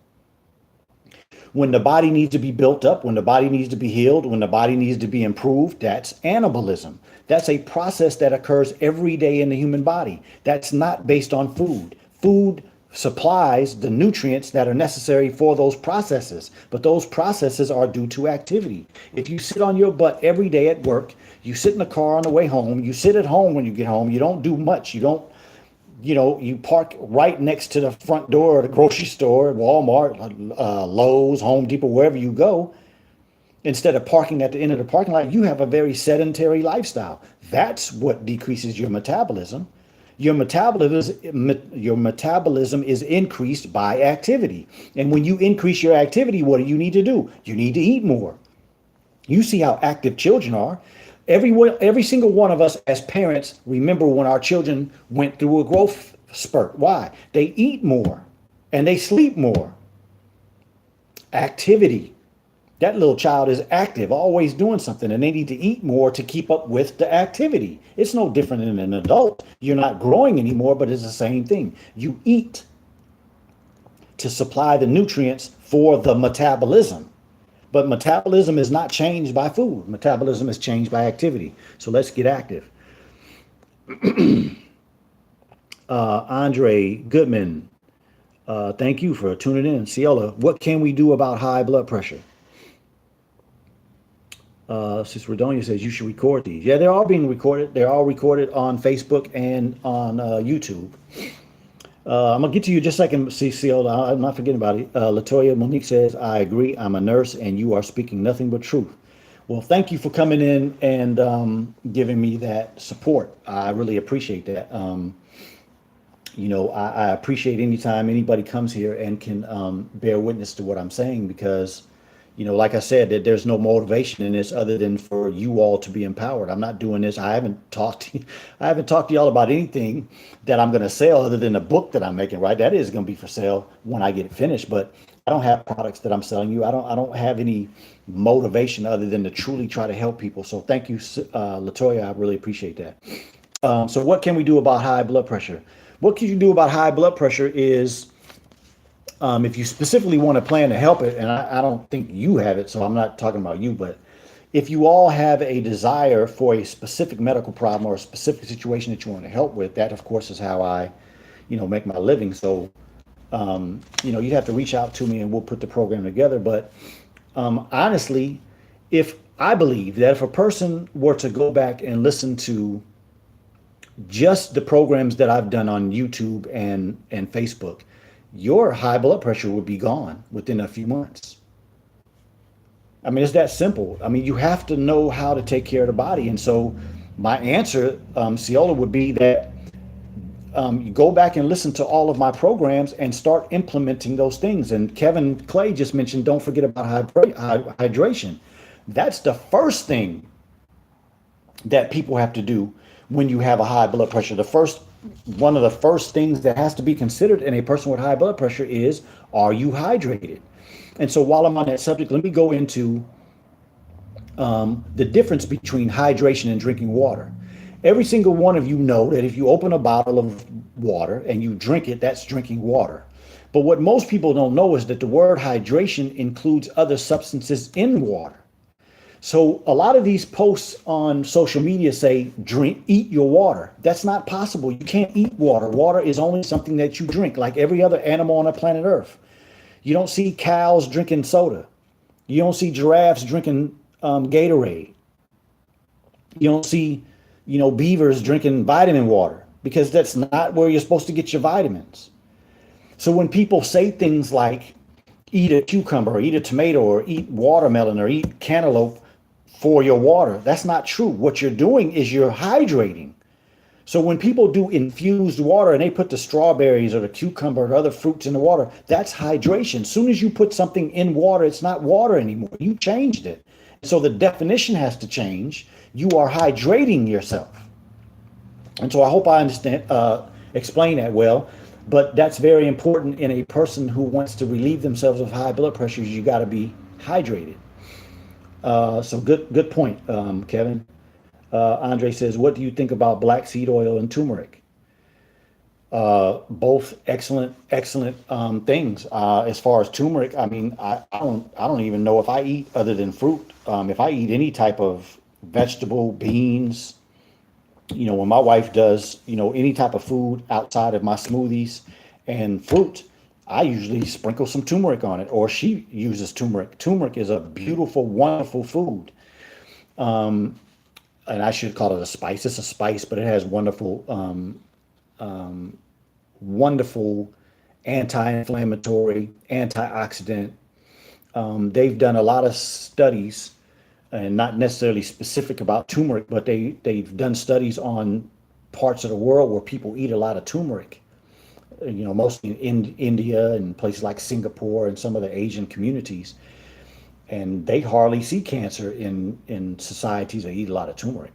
A: When the body needs to be built up, when the body needs to be healed, when the body needs to be improved, that's anabolism. That's a process that occurs every day in the human body. That's not based on food. Food supplies the nutrients that are necessary for those processes, but those processes are due to activity. If you sit on your butt every day at work, you sit in the car on the way home, you sit at home when you get home, you don't do much, you park right next to the front door of the grocery store, Walmart, Lowe's, Home Depot, wherever you go, instead of parking at the end of the parking lot. You have a very sedentary lifestyle. That's what decreases your metabolism. Your metabolism is increased by activity. And when you increase your activity, what do you need to do? You need to eat more. You see how active children are. Every single one of us as parents remember when our children went through a growth spurt. Why? They eat more and they sleep more. Activity. That little child is active, always doing something, and they need to eat more to keep up with the activity. It's no different than an adult. You're not growing anymore, but it's the same thing. You eat to supply the nutrients for the metabolism. But metabolism is not changed by food. Metabolism is changed by activity. So let's get active. Andre Goodman, Thank you for tuning in. Ciela, what can we do about high blood pressure? Sis Redonia says you should record these. Yeah, they're all being recorded. They're all recorded on Facebook and on YouTube. I'm gonna get to you just a second, Ciola. I'm not forgetting about it. Latoya Monique says, I agree. I'm a nurse and you are speaking nothing but truth. Well, thank you for coming in and giving me that support. I really appreciate that. I appreciate anytime anybody comes here and can bear witness to what I'm saying because, like I said, that there's no motivation in this other than for you all to be empowered. I'm not doing this. I haven't talked to y'all about anything that I'm going to sell other than a book that I'm making, right? That is going to be for sale when I get it finished, but I don't have products that I'm selling you. I don't have any motivation other than to truly try to help people. So thank you, Latoya. I really appreciate that. So what can we do about high blood pressure? What can you do about high blood pressure is if you specifically want to plan to help it, and I don't think you have it, so I'm not talking about you, but if you all have a desire for a specific medical problem or a specific situation that you want to help with, that of course is how I, make my living. So, you'd have to reach out to me and we'll put the program together. But honestly, if I believe that if a person were to go back and listen to just the programs that I've done on YouTube and Facebook, your high blood pressure would be gone within a few months. I mean, it's that simple. I mean, you have to know how to take care of the body. And so my answer, Ciola, would be that you go back and listen to all of my programs and start implementing those things. And Kevin Clay just mentioned, don't forget about hydration. That's the first thing that people have to do when you have a high blood pressure. One of the first things that has to be considered in a person with high blood pressure is, are you hydrated? And so while I'm on that subject, let me go into the difference between hydration and drinking water. Every single one of you know that if you open a bottle of water and you drink it, that's drinking water. But what most people don't know is that the word hydration includes other substances in water. So a lot of these posts on social media say, eat your water. That's not possible. You can't eat water. Water is only something that you drink, like every other animal on the planet Earth. You don't see cows drinking soda. You don't see giraffes drinking Gatorade. You don't see, beavers drinking vitamin water because that's not where you're supposed to get your vitamins. So when people say things like eat a cucumber or eat a tomato or eat watermelon or eat cantaloupe for your water, that's not true. What you're doing is you're hydrating. So when people do infused water and they put the strawberries or the cucumber or other fruits in the water, that's hydration. As soon as you put something in water, it's not water anymore. You changed it. So the definition has to change. You are hydrating yourself. And so I hope I understand, explain that well. But that's very important in a person who wants to relieve themselves of high blood pressure. You got to be hydrated. So good point, Kevin. Andre says, what do you think about black seed oil and turmeric? Both excellent things. As far as turmeric, I mean, I don't even know if I eat other than fruit. If I eat any type of vegetable, beans, when my wife does, any type of food outside of my smoothies and fruit, I usually sprinkle some turmeric on it, or she uses turmeric. Turmeric is a beautiful, wonderful food. And I should call it a spice. It's a spice, but it has wonderful, wonderful anti-inflammatory, antioxidant. They've done a lot of studies, and not necessarily specific about turmeric, but they've done studies on parts of the world where people eat a lot of turmeric. Mostly in India and places like Singapore and some of the Asian communities. And they hardly see cancer in societies that eat a lot of turmeric.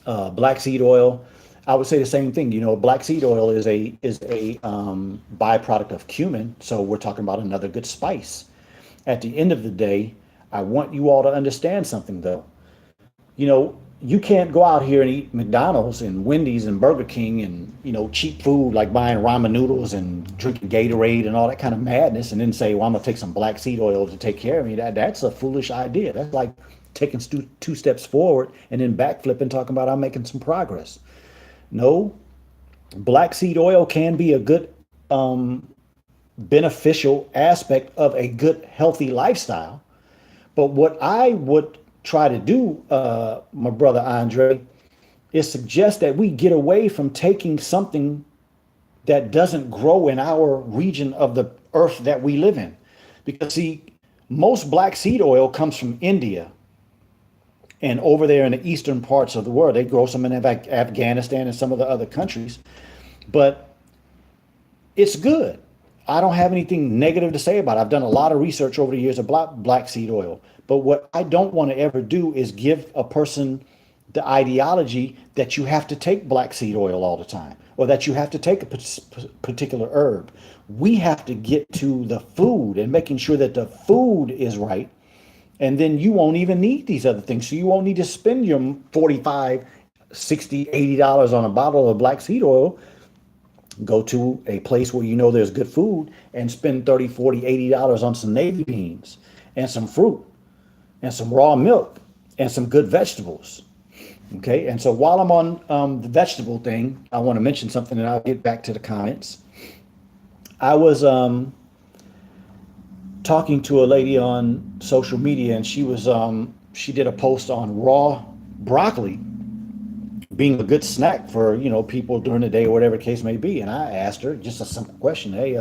A: Black seed oil, I would say the same thing. Black seed oil is a byproduct of cumin. So we're talking about another good spice. At the end of the day, I want you all to understand something though. You can't go out here and eat McDonald's and Wendy's and Burger King and, cheap food like buying ramen noodles and drinking Gatorade and all that kind of madness and then say, well, I'm going to take some black seed oil to take care of me. That's a foolish idea. That's like taking two steps forward and then backflipping, talking about I'm making some progress. No, black seed oil can be a good beneficial aspect of a good, healthy lifestyle. But what I would try to do, my brother Andre, is suggest that we get away from taking something that doesn't grow in our region of the earth that we live in. Because, see, most black seed oil comes from India and over there in the eastern parts of the world. They grow some in Afghanistan and some of the other countries. But it's good. I don't have anything negative to say about it. I've done a lot of research over the years about black seed oil. But what I don't want to ever do is give a person the ideology that you have to take black seed oil all the time, or that you have to take a particular herb. We have to get to the food and making sure that the food is right. And then you won't even need these other things. So you won't need to spend your $45, $60, $80 on a bottle of black seed oil. Go to a place where you know there's good food and spend $30, $40, $80 on some navy beans and some fruit and some raw milk and some good vegetables. Okay, and so while I'm on the vegetable thing, I want to mention something, and I'll get back to the comments. I was talking to a lady on social media, and she did a post on raw broccoli being a good snack for, people during the day or whatever the case may be. And I asked her just a simple question: Hey,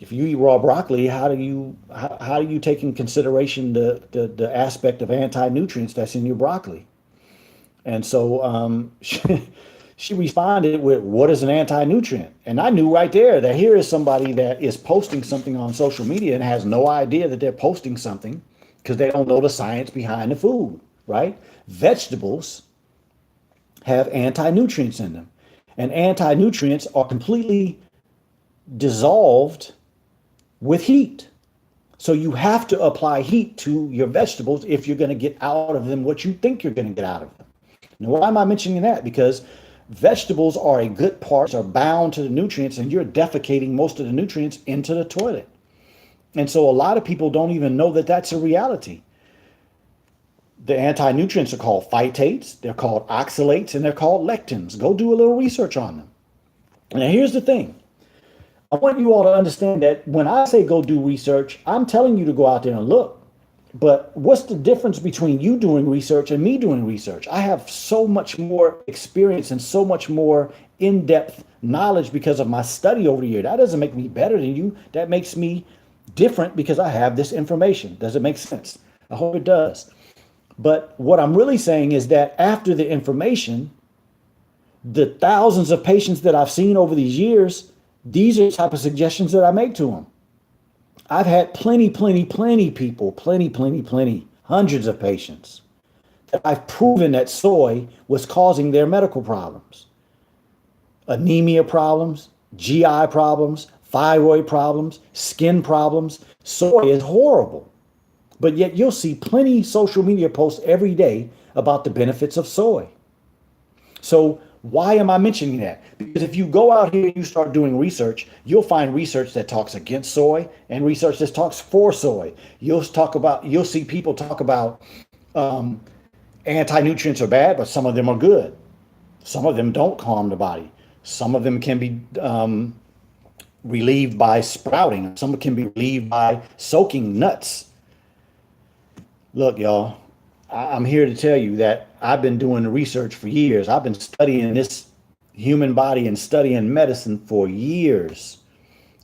A: if you eat raw broccoli, how do you take in consideration the aspect of anti-nutrients that's in your broccoli? And so she responded with, what is an anti-nutrient? And I knew right there that here is somebody that is posting something on social media and has no idea that they're posting something because they don't know the science behind the food, right? Vegetables have anti-nutrients in them. And anti-nutrients are completely dissolved with heat. So you have to apply heat to your vegetables if you're going to get out of them what you think you're going to get out of them. Now, why am I mentioning that? Because vegetables are a good part, are bound to the nutrients, and you're defecating most of the nutrients into the toilet. And so a lot of people don't even know that that's a reality. The anti-nutrients are called phytates, they're called oxalates, and they're called lectins. Go do a little research on them. Now, here's the thing. I want you all to understand that when I say go do research, I'm telling you to go out there and look. But what's the difference between you doing research and me doing research? I have so much more experience and so much more in-depth knowledge because of my study over the year. That doesn't make me better than you. That makes me different because I have this information. Does it make sense? I hope it does. But what I'm really saying is that after the information, the thousands of patients that I've seen over these years, these are the type of suggestions that I make to them. I've had plenty people, hundreds of patients that I've proven that soy was causing their medical problems. Anemia problems, GI problems, thyroid problems, skin problems. Soy is horrible. But yet you'll see plenty social media posts every day about the benefits of soy. So why am I mentioning that? Because if you go out here and you start doing research, you'll find research that talks against soy and research that talks for soy. You'll see people talk about anti-nutrients are bad, but some of them are good. Some of them don't harm the body. Some of them can be relieved by sprouting. Some can be relieved by soaking nuts. Look, y'all, I'm here to tell you that I've been doing the research for years. I've been studying this human body and studying medicine for years.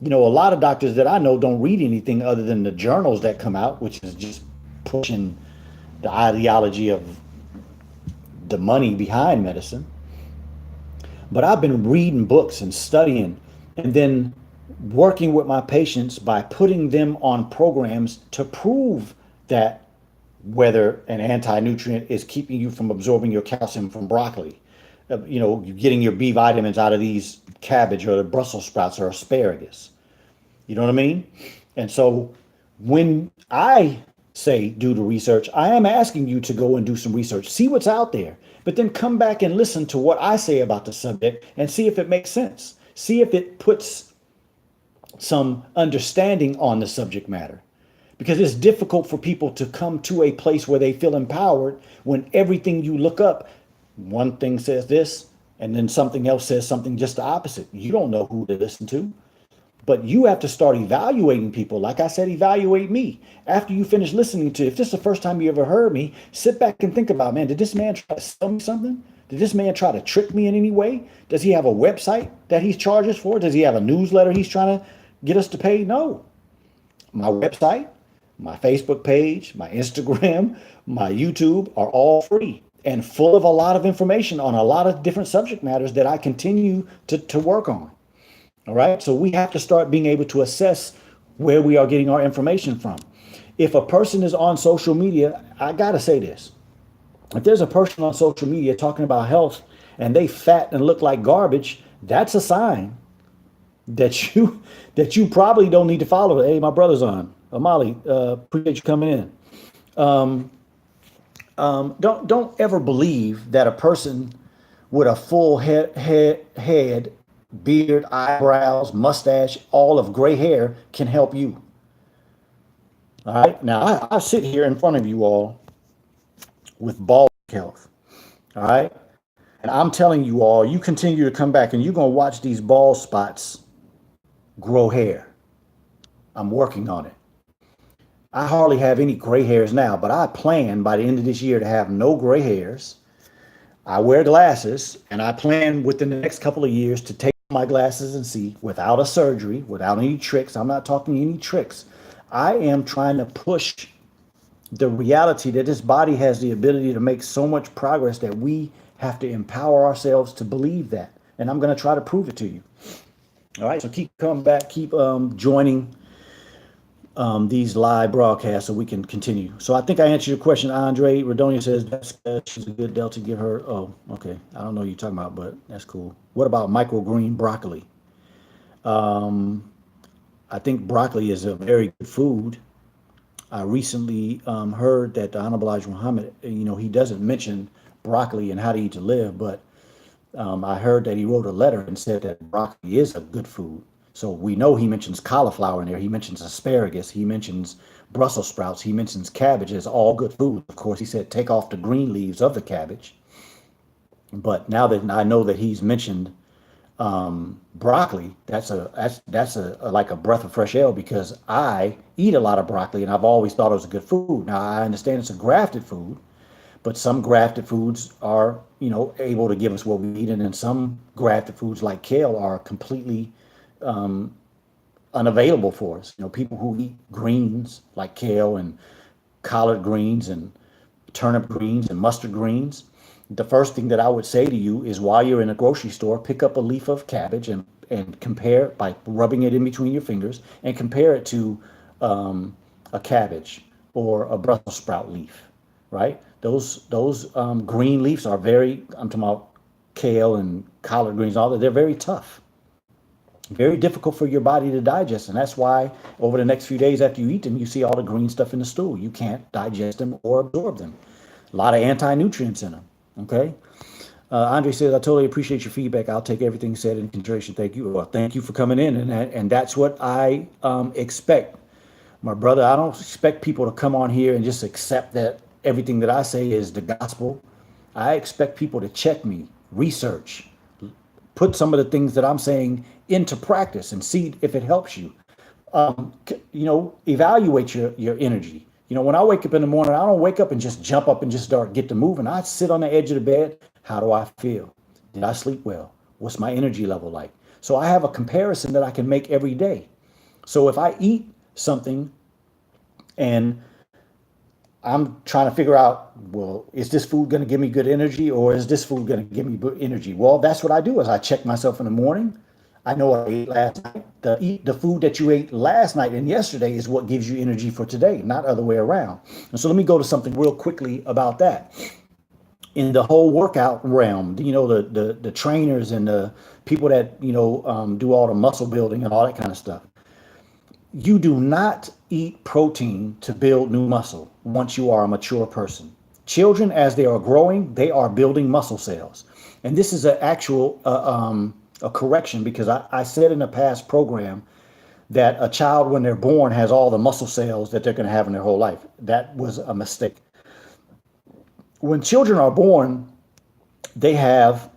A: A lot of doctors that I know don't read anything other than the journals that come out, which is just pushing the ideology of the money behind medicine. But I've been reading books and studying and then working with my patients by putting them on programs to prove that whether an anti-nutrient is keeping you from absorbing your calcium from broccoli, you're getting your B vitamins out of these cabbage or the Brussels sprouts or asparagus. You know what I mean? And so when I say do the research, I am asking you to go and do some research, see what's out there, but then come back and listen to what I say about the subject and see if it makes sense. See if it puts some understanding on the subject matter. Because it's difficult for people to come to a place where they feel empowered when everything you look up, one thing says this, and then something else says something just the opposite. You don't know who to listen to. But you have to start evaluating people. Like I said, evaluate me. After you finish listening to, if this is the first time you ever heard me, sit back and think about, man, did this man try to sell me something? Did this man try to trick me in any way? Does he have a website that he charges for? Does he have a newsletter he's trying to get us to pay? No. My website, my Facebook page, my Instagram, my YouTube are all free and full of a lot of information on a lot of different subject matters that I continue to work on. All right. So we have to start being able to assess where we are getting our information from. If a person is on social media, I got to say this. If there's a person on social media talking about health and they fat and look like garbage, that's a sign that you probably don't need to follow it. Hey, my brother's on. Amali, appreciate you coming in. Don't ever believe that a person with a full head, beard, eyebrows, mustache, all of gray hair can help you. All right. Now I sit here in front of you all with bald health. All right. And I'm telling you all, you continue to come back and you're going to watch these bald spots grow hair. I'm working on it. I hardly have any gray hairs now, but I plan by the end of this year to have no gray hairs. I wear glasses, and I plan within the next couple of years to take my glasses and see without a surgery, without any tricks. I'm not talking any tricks. I am trying to push the reality that this body has the ability to make so much progress that we have to empower ourselves to believe that. And I'm going to try to prove it to you. All right, so keep coming back, keep joining these live broadcasts so we can continue. So I think I answered your question, Andre. Redonia says she's a good Delta. Give her. Oh, okay. I don't know what you're talking about, but that's cool. What about microgreen broccoli? I think broccoli is a very good food. I recently heard that the Honorable Elijah Muhammad, he doesn't mention broccoli and how to eat to live, but I heard that he wrote a letter and said that broccoli is a good food. So we know he mentions cauliflower in there. He mentions asparagus. He mentions Brussels sprouts. He mentions cabbage as all good food. Of course, he said take off the green leaves of the cabbage. But now that I know that he's mentioned broccoli, that's like a breath of fresh air because I eat a lot of broccoli and I've always thought it was a good food. Now I understand it's a grafted food, but some grafted foods are, able to give us what we need, and then some grafted foods like kale are completely unavailable for us. People who eat greens like kale and collard greens and turnip greens and mustard greens. The first thing that I would say to you is while you're in a grocery store, pick up a leaf of cabbage and compare by rubbing it in between your fingers and compare it to a cabbage or a Brussels sprout leaf, right? Those green leaves are I'm talking about kale and collard greens, all that. They're very tough. Very difficult for your body to digest. And that's why over the next few days after you eat them, you see all the green stuff in the stool. You can't digest them or absorb them. A lot of anti-nutrients in them. Okay. Andre says, I totally appreciate your feedback. I'll take everything said in consideration. Thank you. Well, thank you for coming in. And that's what I expect. My brother, I don't expect people to come on here and just accept that everything that I say is the gospel. I expect people to check me, research, put some of the things that I'm saying into practice and see if it helps you. Evaluate your energy. When I wake up in the morning, I don't wake up and just jump up and just get to moving. I sit on the edge of the bed. How do I feel? Did I sleep well? What's my energy level like? So I have a comparison that I can make every day. So if I eat something and I'm trying to figure out, well, is this food going to give me good energy or is this food going to give me good energy? Well, that's what I do is I check myself in the morning. I know what I ate last night. The food that you ate last night and yesterday is what gives you energy for today, not other way around. And so let me go to something real quickly about that. In the whole workout realm, the trainers and the people that, do all the muscle building and all that kind of stuff. You do not eat protein to build new muscle once you are a mature person. Children, as they are growing, they are building muscle cells. And this is an actual a correction because I said in a past program that a child when they're born has all the muscle cells that they're going to have in their whole life. That was a mistake. When children are born, they have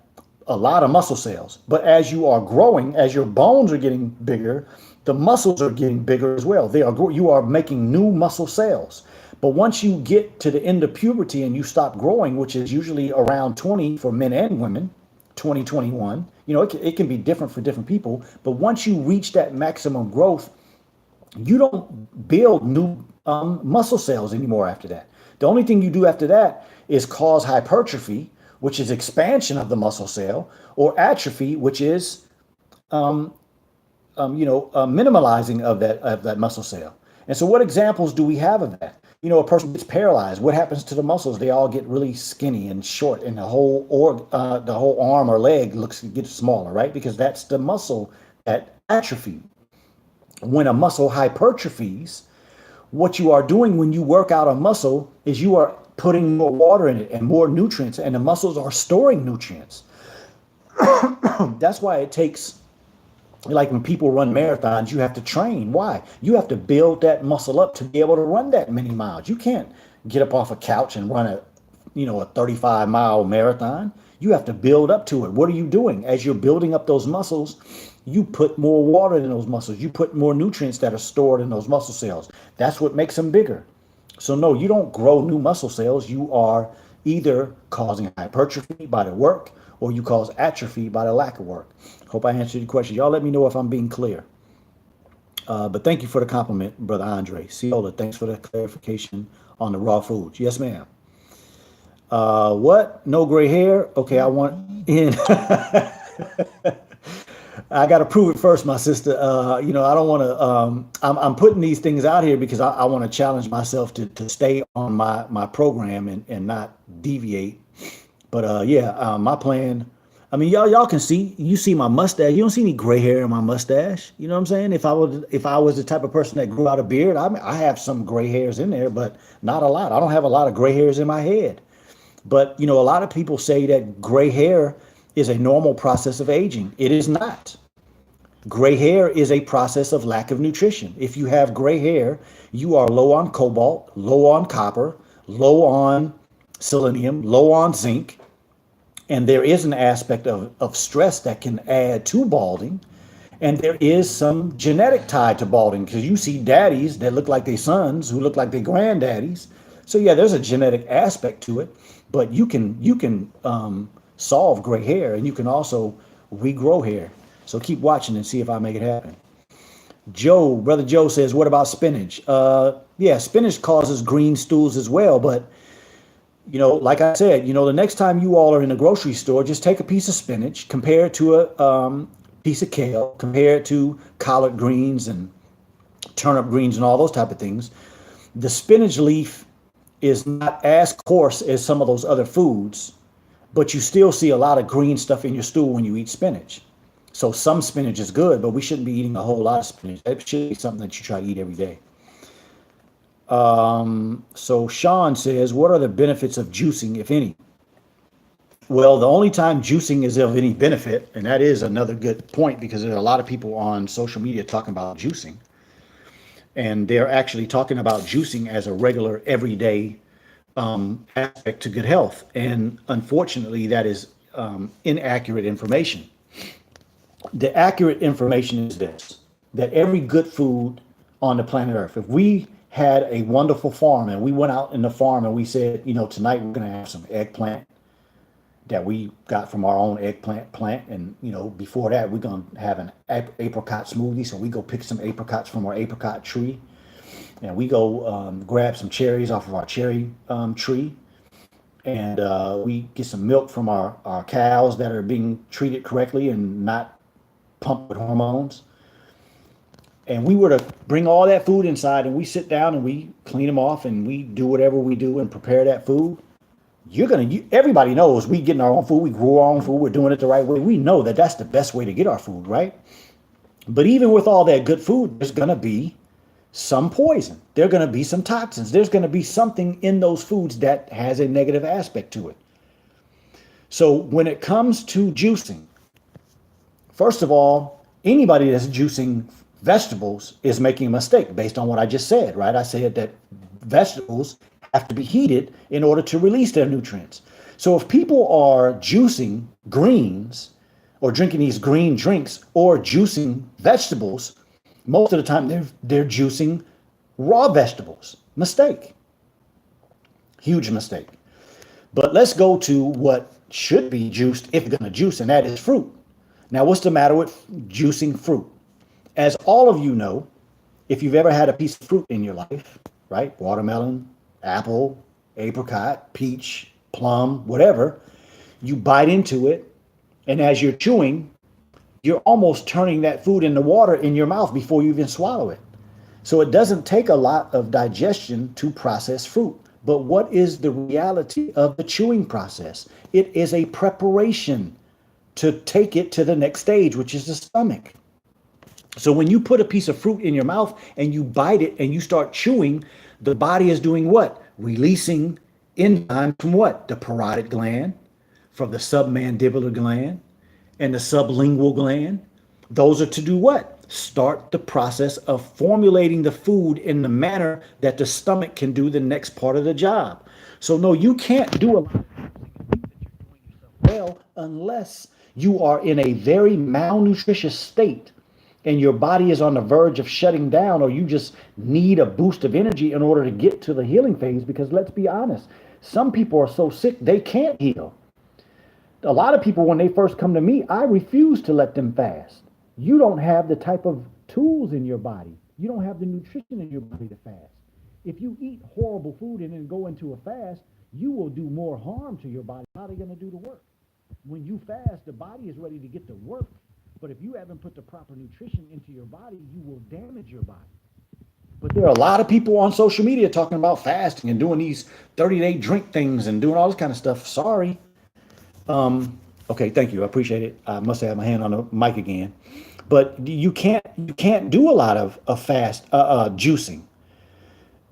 A: a lot of muscle cells. But as you are growing, as your bones are getting bigger, the muscles are getting bigger as well. You are making new muscle cells. But once you get to the end of puberty and you stop growing, which is usually around 20 for men and women, 20, 21, it can be different for different people. But once you reach that maximum growth, you don't build new muscle cells anymore after that. The only thing you do after that is cause hypertrophy, which is expansion of the muscle cell, or atrophy, which is minimalizing of that muscle cell. And so what examples do we have of that? A person gets paralyzed. What happens to the muscles? They all get really skinny and short, and the whole arm or leg gets smaller, right? Because that's the muscle that atrophy. When a muscle hypertrophies, what you are doing when you work out a muscle is you are putting more water in it and more nutrients, and the muscles are storing nutrients. That's why it takes, like when people run marathons, you have to train. Why? You have to build that muscle up to be able to run that many miles. You can't get up off a couch and run a 35-mile marathon. You have to build up to it. What are you doing? As you're building up those muscles, you put more water in those muscles. You put more nutrients that are stored in those muscle cells. That's what makes them bigger. So no, you don't grow new muscle cells. You are either causing hypertrophy by the work, or you cause atrophy by the lack of work. Hope I answered your question. Y'all let me know if I'm being clear. But thank you for the compliment, Brother Andre. Ciola, thanks for the clarification on the raw foods. Yes, ma'am. What? No gray hair? Okay, I want in. I got to prove it first, my sister. I don't want to. I'm putting these things out here because I want to challenge myself to stay on my program and not deviate. But my plan. I mean, y'all can see. You see my mustache. You don't see any gray hair in my mustache. You know what I'm saying? If I was the type of person that grew out a beard, I have some gray hairs in there, but not a lot. I don't have a lot of gray hairs in my head. But a lot of people say that gray hair is a normal process of aging. It is not. Gray hair is a process of lack of nutrition. If you have gray hair, you are low on cobalt, low on copper, low on selenium, low on zinc. And there is an aspect of stress that can add to balding. And there is some genetic tied to balding, because you see daddies that look like their sons who look like their granddaddies. So yeah, there's a genetic aspect to it, but you can solve gray hair, and you can also regrow hair. So keep watching and see if I make it happen. Brother Joe says, what about spinach? Spinach causes green stools as well, but like I said, the next time you all are in a grocery store, just take a piece of spinach, compare it to a piece of kale, compare it to collard greens and turnip greens and all those type of things. The spinach leaf is not as coarse as some of those other foods, but you still see a lot of green stuff in your stool when you eat spinach. So some spinach is good, but we shouldn't be eating a whole lot of spinach. That should be something that you try to eat every day. So Sean says, what are the benefits of juicing, if any? Well, the only time juicing is of any benefit, and that is another good point, because there are a lot of people on social media talking about juicing, and they're actually talking about juicing as a regular, everyday aspect to good health. And unfortunately, that is inaccurate information. The accurate information is this, that every good food on the planet Earth, if we had a wonderful farm and we went out in the farm and we said, tonight we're going to have some eggplant that we got from our own eggplant plant. And, before that, we're going to have an apricot smoothie. So we go pick some apricots from our apricot tree, and we go grab some cherries off of our cherry tree. And we get some milk from our cows that are being treated correctly and not pumped with hormones. And we were to bring all that food inside, and we sit down and we clean them off and we do whatever we do and prepare that food. Everybody knows we getting our own food. We grow our own food. We're doing it the right way. We know that that's the best way to get our food, right? But even with all that good food, there's going to be some poison. There are going to be some toxins. There's going to be something in those foods that has a negative aspect to it. So when it comes to juicing, first of all, anybody that's juicing vegetables is making a mistake based on what I just said, right? I said that vegetables have to be heated in order to release their nutrients. So if people are juicing greens or drinking these green drinks or juicing vegetables, Most of the time they're juicing raw vegetables. Mistake. Huge mistake. But let's go to what should be juiced if you're going to juice, and that is fruit. Now, what's the matter with juicing fruit? As all of you know, if you've ever had a piece of fruit in your life, right? Watermelon, apple, apricot, peach, plum, whatever, you bite into it, and as you're chewing, you're almost turning that food into water in your mouth before you even swallow it. So it doesn't take a lot of digestion to process fruit. But what is the reality of the chewing process? It is a preparation to take it to the next stage, which is the stomach. So when you put a piece of fruit in your mouth and you bite it and you start chewing, the body is doing what? Releasing enzymes from what? The parotid gland, from the submandibular gland, and the sublingual gland. Those are to do what? Start the process of formulating the food in the manner that the stomach can do the next part of the job. So no, you can't do a lot of well unless you are in a very malnutritious state and your body is on the verge of shutting down, or you just need a boost of energy in order to get to the healing phase. Because let's be honest, some people are so sick they can't heal. A lot of people, when they first come to me, I refuse to let them fast. You don't have the type of tools in your body. You don't have the nutrition in your body to fast. If you eat horrible food and then go into a fast, you will do more harm to your body. How are they going to do the work? When you fast, the body is ready to get to work. But if you haven't put the proper nutrition into your body, you will damage your body. But there are a lot of people on social media talking about fasting and doing these 30-day drink things and doing all this kind of stuff. Sorry. Okay, thank you. I appreciate it. I must have my hand on the mic again. But you can't do a lot of fast juicing.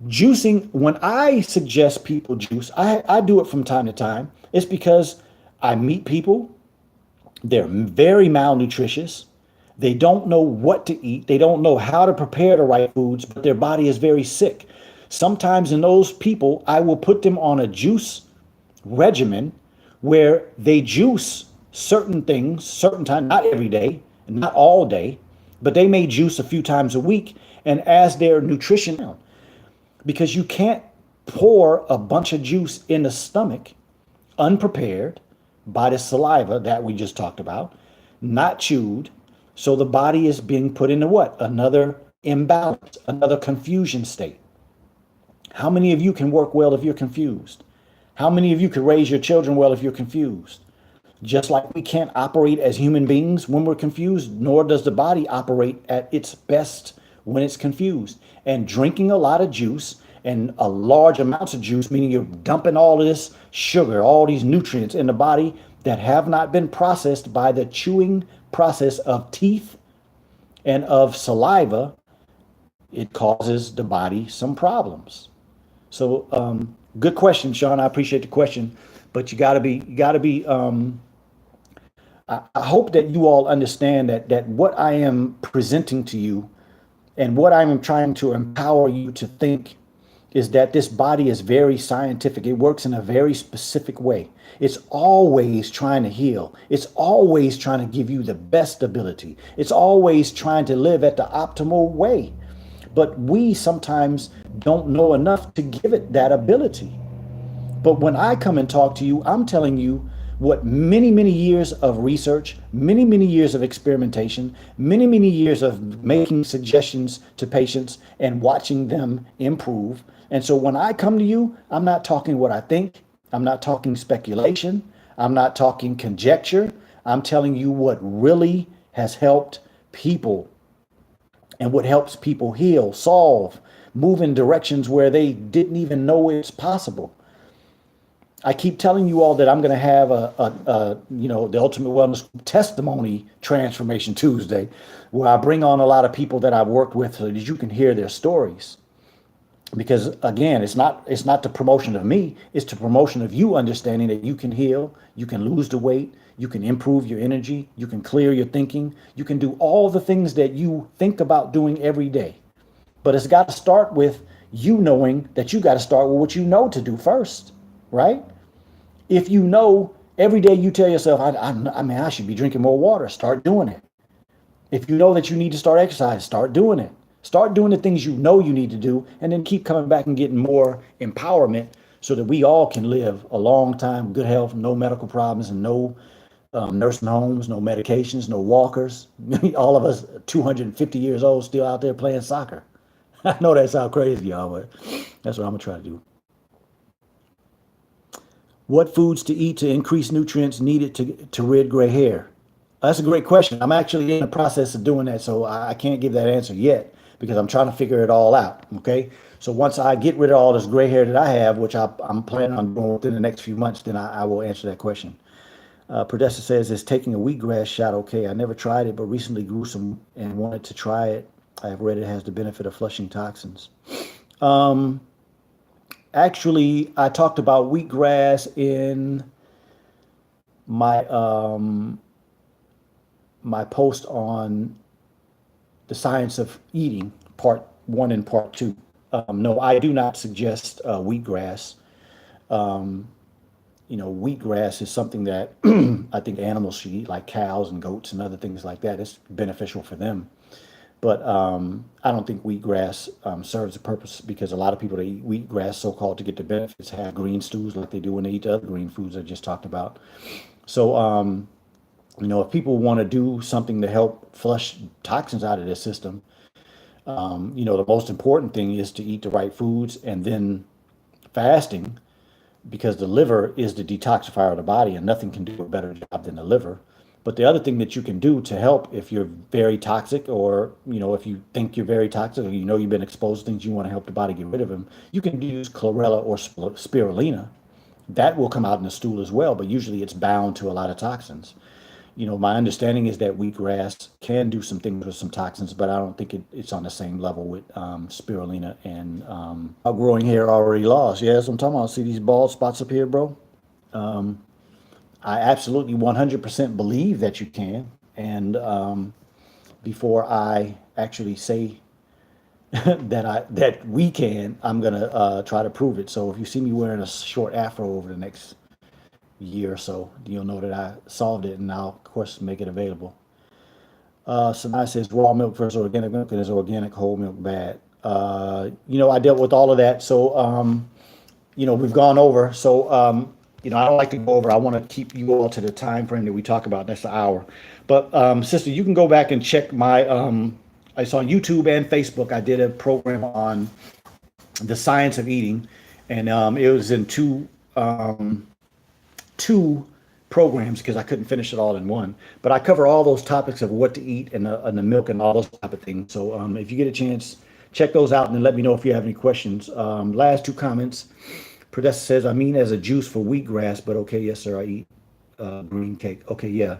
A: Juicing, when I suggest people juice, I do it from time to time. It's because I meet people. They're very malnutritious. They don't know what to eat. They don't know how to prepare the right foods, but their body is very sick. Sometimes in those people, I will put them on a juice regimen where they juice certain things, certain time, not every day, not all day, but they may juice a few times a week, and as their nutrition down. Because you can't pour a bunch of juice in the stomach unprepared by the saliva that we just talked about, not chewed. So the body is being put into what? Another imbalance, another confusion state. How many of you can work well if you're confused? How many of you can raise your children well if you're confused? Just like we can't operate as human beings when we're confused, nor does the body operate at its best when it's confused. And drinking a lot of juice and a large amounts of juice, meaning you're dumping all of this sugar, all these nutrients in the body that have not been processed by the chewing process of teeth and of saliva, it causes the body some problems. So, good question, Sean. I appreciate the question, but you gotta be, I hope that you all understand that what I am presenting to you and what I'm trying to empower you to think is that this body is very scientific. It works in a very specific way. It's always trying to heal. It's always trying to give you the best ability. It's always trying to live at the optimal way. But we sometimes don't know enough to give it that ability. But when I come and talk to you, I'm telling you what many, many years of research, many, many years of experimentation, many, many years of making suggestions to patients and watching them improve. And so when I come to you, I'm not talking what I think. I'm not talking speculation. I'm not talking conjecture. I'm telling you what really has helped people and what helps people heal, solve, move in directions where they didn't even know it's possible. I keep telling you all that I'm going to have the Ultimate Wellness Testimony Transformation Tuesday, where I bring on a lot of people that I've worked with so that you can hear their stories. Because again, it's not the promotion of me, it's the promotion of you understanding that you can heal, you can lose the weight, you can improve your energy, you can clear your thinking, you can do all the things that you think about doing every day. But it's got to start with you knowing that you got to start with what you know to do first, right? If you know every day you tell yourself, I should be drinking more water, start doing it. If you know that you need to start exercise, start doing it. Start doing the things you know you need to do, and then keep coming back and getting more empowerment so that we all can live a long time, good health, no medical problems, and no nursing homes, no medications, no walkers. All of us 250 years old still out there playing soccer. I know that sounds crazy, y'all, but that's what I'm going to try to do. What foods to eat to increase nutrients needed to rid gray hair? That's a great question. I'm actually in the process of doing that, so I can't give that answer yet because I'm trying to figure it all out. Okay. So once I get rid of all this gray hair that I have, which I'm planning on doing within the next few months, then I will answer that question. Podesta says, is taking a wheatgrass shot okay? I never tried it, but recently grew some and wanted to try it. I have read it has the benefit of flushing toxins. Actually, I talked about wheatgrass in my my post on the science of eating, part 1 and part 2. No, I do not suggest wheatgrass. Wheatgrass is something that I think animals should eat, like cows and goats and other things like that. It's beneficial for them. But I don't think wheatgrass serves a purpose because a lot of people that eat wheatgrass, so-called to get the benefits, have green stews like they do when they eat the other green foods I just talked about. So, if people want to do something to help flush toxins out of their system, the most important thing is to eat the right foods and then fasting, because the liver is the detoxifier of the body and nothing can do a better job than the liver. But the other thing that you can do to help if you're very toxic, or, if you think you're very toxic, or you've been exposed to things, you want to help the body get rid of them, you can use chlorella or spirulina. That will come out in the stool as well, but usually it's bound to a lot of toxins. My understanding is that wheatgrass can do some things with some toxins, but I don't think it's on the same level with spirulina and outgrowing hair already lost. Yeah, that's what I'm talking about. See these bald spots up here, bro? I absolutely 100% believe that you can. And before I actually say that we can, I'm gonna try to prove it. So if you see me wearing a short afro over the next year or so, you'll know that I solved it, and I'll of course make it available. Sanai says raw milk versus organic milk, and is organic whole milk bad? I dealt with all of that, so we've gone over. So I don't like to go over. I want to keep you all to the time frame that we talk about. That's an hour. But sister, you can go back and check my. It's on YouTube and Facebook. I did a program on the science of eating, and it was in two programs because I couldn't finish it all in one. But I cover all those topics of what to eat and the milk and all those type of things. So if you get a chance, check those out and then let me know if you have any questions. Last two comments. Podesta says, I mean as a juice for wheatgrass, but okay, yes, sir, I eat green cake. Okay, yeah.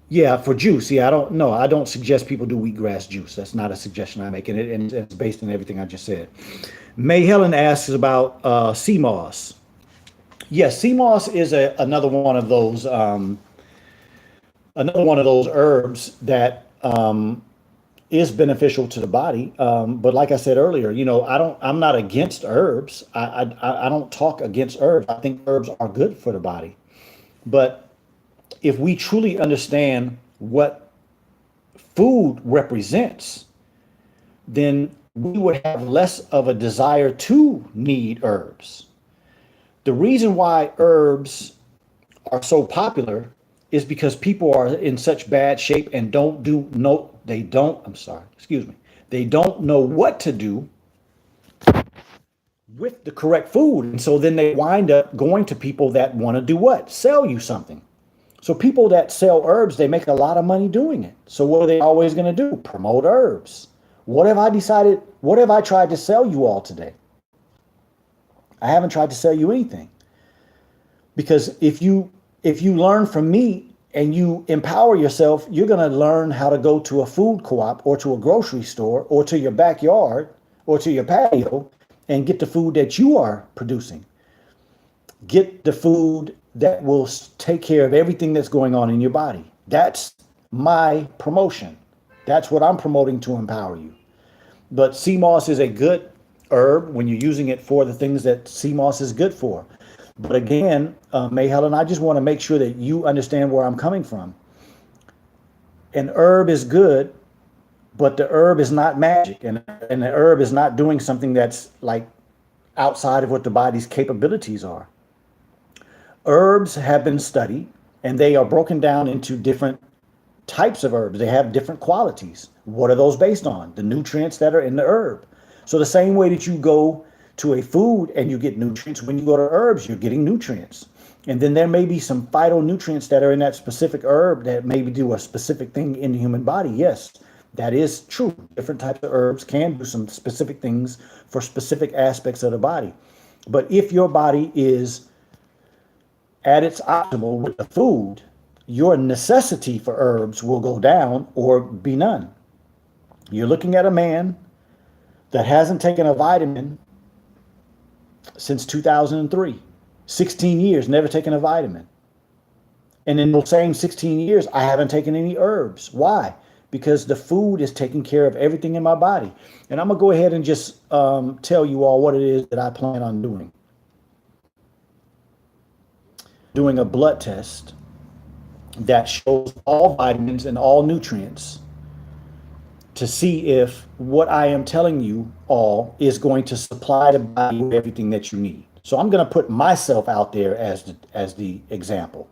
A: Yeah, for juice. Yeah, I don't know. I don't suggest people do wheatgrass juice. That's not a suggestion I make, and it's based on everything I just said. May Helen asks about sea moss. Yes, sea moss is another one of those herbs that is beneficial to the body. But like I said earlier, I'm not against herbs. I don't talk against herbs. I think herbs are good for the body. But if we truly understand what food represents, then we would have less of a desire to need herbs. The reason why herbs are so popular is because people are in such bad shape and they don't know what to do with the correct food. And so then they wind up going to people that want to do what? Sell you something. So people that sell herbs, they make a lot of money doing it. So what are they always going to do? Promote herbs. What have I tried to sell you all today? I haven't tried to sell you anything. Because if you learn from me and you empower yourself, you're going to learn how to go to a food co-op or to a grocery store or to your backyard or to your patio and get the food that you are producing. Get the food that will take care of everything that's going on in your body. That's my promotion. That's what I'm promoting to empower you. But sea moss is a good herb when you're using it for the things that sea moss is good for. But again, May Helen, I just want to make sure that you understand where I'm coming from. an herb is good, but the herb is not magic, and the herb is not doing something that's like outside of what the body's capabilities are. Herbs have been studied, and they are broken down into different types of herbs. They have different qualities. What are those based on? The nutrients that are in the herb. So the same way that you go to a food and you get nutrients, when you go to herbs, you're getting nutrients. And then there may be some phytonutrients that are in that specific herb that maybe do a specific thing in the human body. Yes, that is true. Different types of herbs can do some specific things for specific aspects of the body. But if your body is at its optimal with the food, your necessity for herbs will go down or be none. You're looking at a man that hasn't taken a vitamin since 2003. 16 years, never taken a vitamin. And in those same 16 years, I haven't taken any herbs. Why? Because the food is taking care of everything in my body. And I'm going to go ahead and just tell you all what it is that I plan on doing. Doing a blood test that shows all vitamins and all nutrients to see if what I am telling you all is going to supply the body with everything that you need. So I'm going to put myself out there as the example.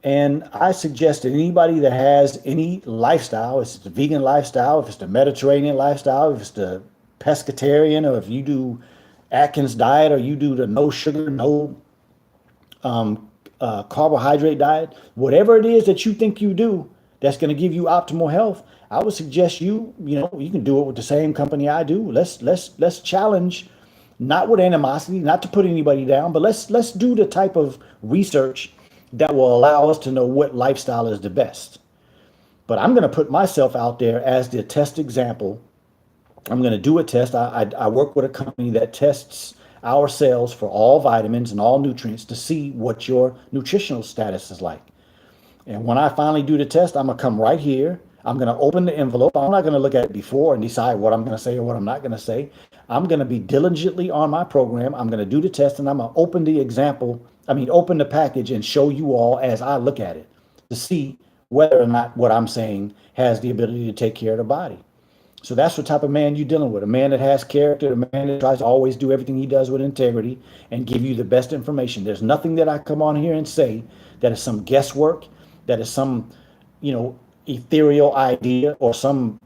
A: And I suggest that anybody that has any lifestyle, if it's the vegan lifestyle, if it's the Mediterranean lifestyle, if it's the pescatarian, or if you do Atkins diet, or you do the no sugar, no carbohydrate diet, whatever it is that you think you do that's going to give you optimal health, I would suggest you can do it with the same company I do. Let's challenge, not with animosity, not to put anybody down, but let's do the type of research that will allow us to know what lifestyle is the best. But I'm going to put myself out there as the test example. I'm going to do a test. I work with a company that tests our cells for all vitamins and all nutrients to see what your nutritional status is like. And when I finally do the test, I'm going to come right here. I'm going to open the envelope. I'm not going to look at it before and decide what I'm going to say or what I'm not going to say. I'm going to be diligently on my program. I'm going to do the test, and I'm going to open open the package and show you all as I look at it to see whether or not what I'm saying has the ability to take care of the body. So that's the type of man you're dealing with, a man that has character, a man that tries to always do everything he does with integrity and give you the best information. There's nothing that I come on here and say that is some guesswork, that is some, ethereal idea or something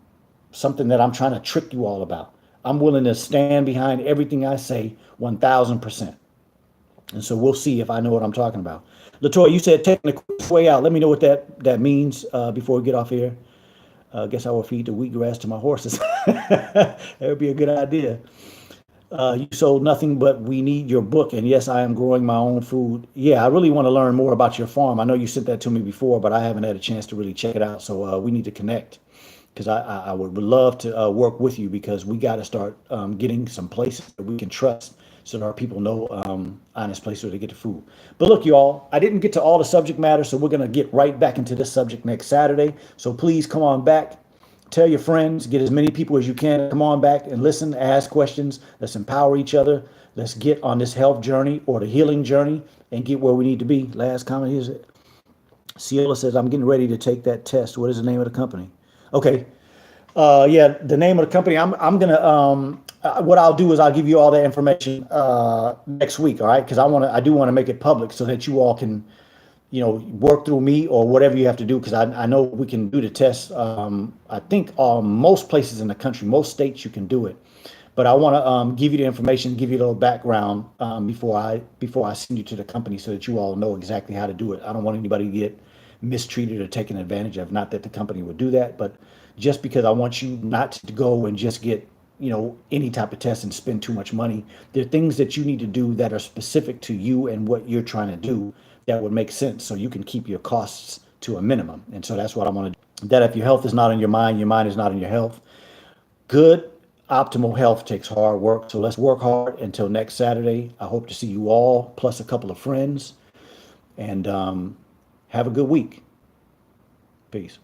A: that I'm trying to trick you all about. I'm willing to stand behind everything I say 1,000%. And so we'll see if I know what I'm talking about. Latoya, you said taking the quick way out. Let me know what that means before we get off here. I guess I will feed the wheatgrass to my horses. That would be a good idea. You sold nothing, but we need your book. And yes, I am growing my own food. Yeah, I really want to learn more about your farm. I know you sent that to me before, but I haven't had a chance to really check it out. So we need to connect, because I would love to work with you, because we got to start getting some places that we can trust, so that our people know honest places where to get the food. But look, y'all, I didn't get to all the subject matter, so we're going to get right back into this subject next Saturday. So please come on back. Tell your friends, get as many people as you can. Come on back and listen, ask questions. Let's empower each other. Let's get on this health journey or the healing journey and get where we need to be. Last comment is it. Ciola says, I'm getting ready to take that test. What is the name of the company? Okay. Yeah, the name of the company. I'm gonna what I'll do is I'll give you all that information next week. All right, because I do want to make it public so that you all can work through me or whatever you have to do, because I know we can do the test. I think most places in the country, most states, you can do it. But I want to give you the information, give you a little background before I send you to the company, so that you all know exactly how to do it. I don't want anybody to get mistreated or taken advantage of. Not that the company would do that, but just because I want you not to go and just get any type of test and spend too much money. There are things that you need to do that are specific to you and what you're trying to do that would make sense, so you can keep your costs to a minimum. And so that's what I want to do. That if your health is not on your mind is not on your health. Good, optimal health takes hard work. So let's work hard until next Saturday. I hope to see you all, plus a couple of friends. And have a good week. Peace.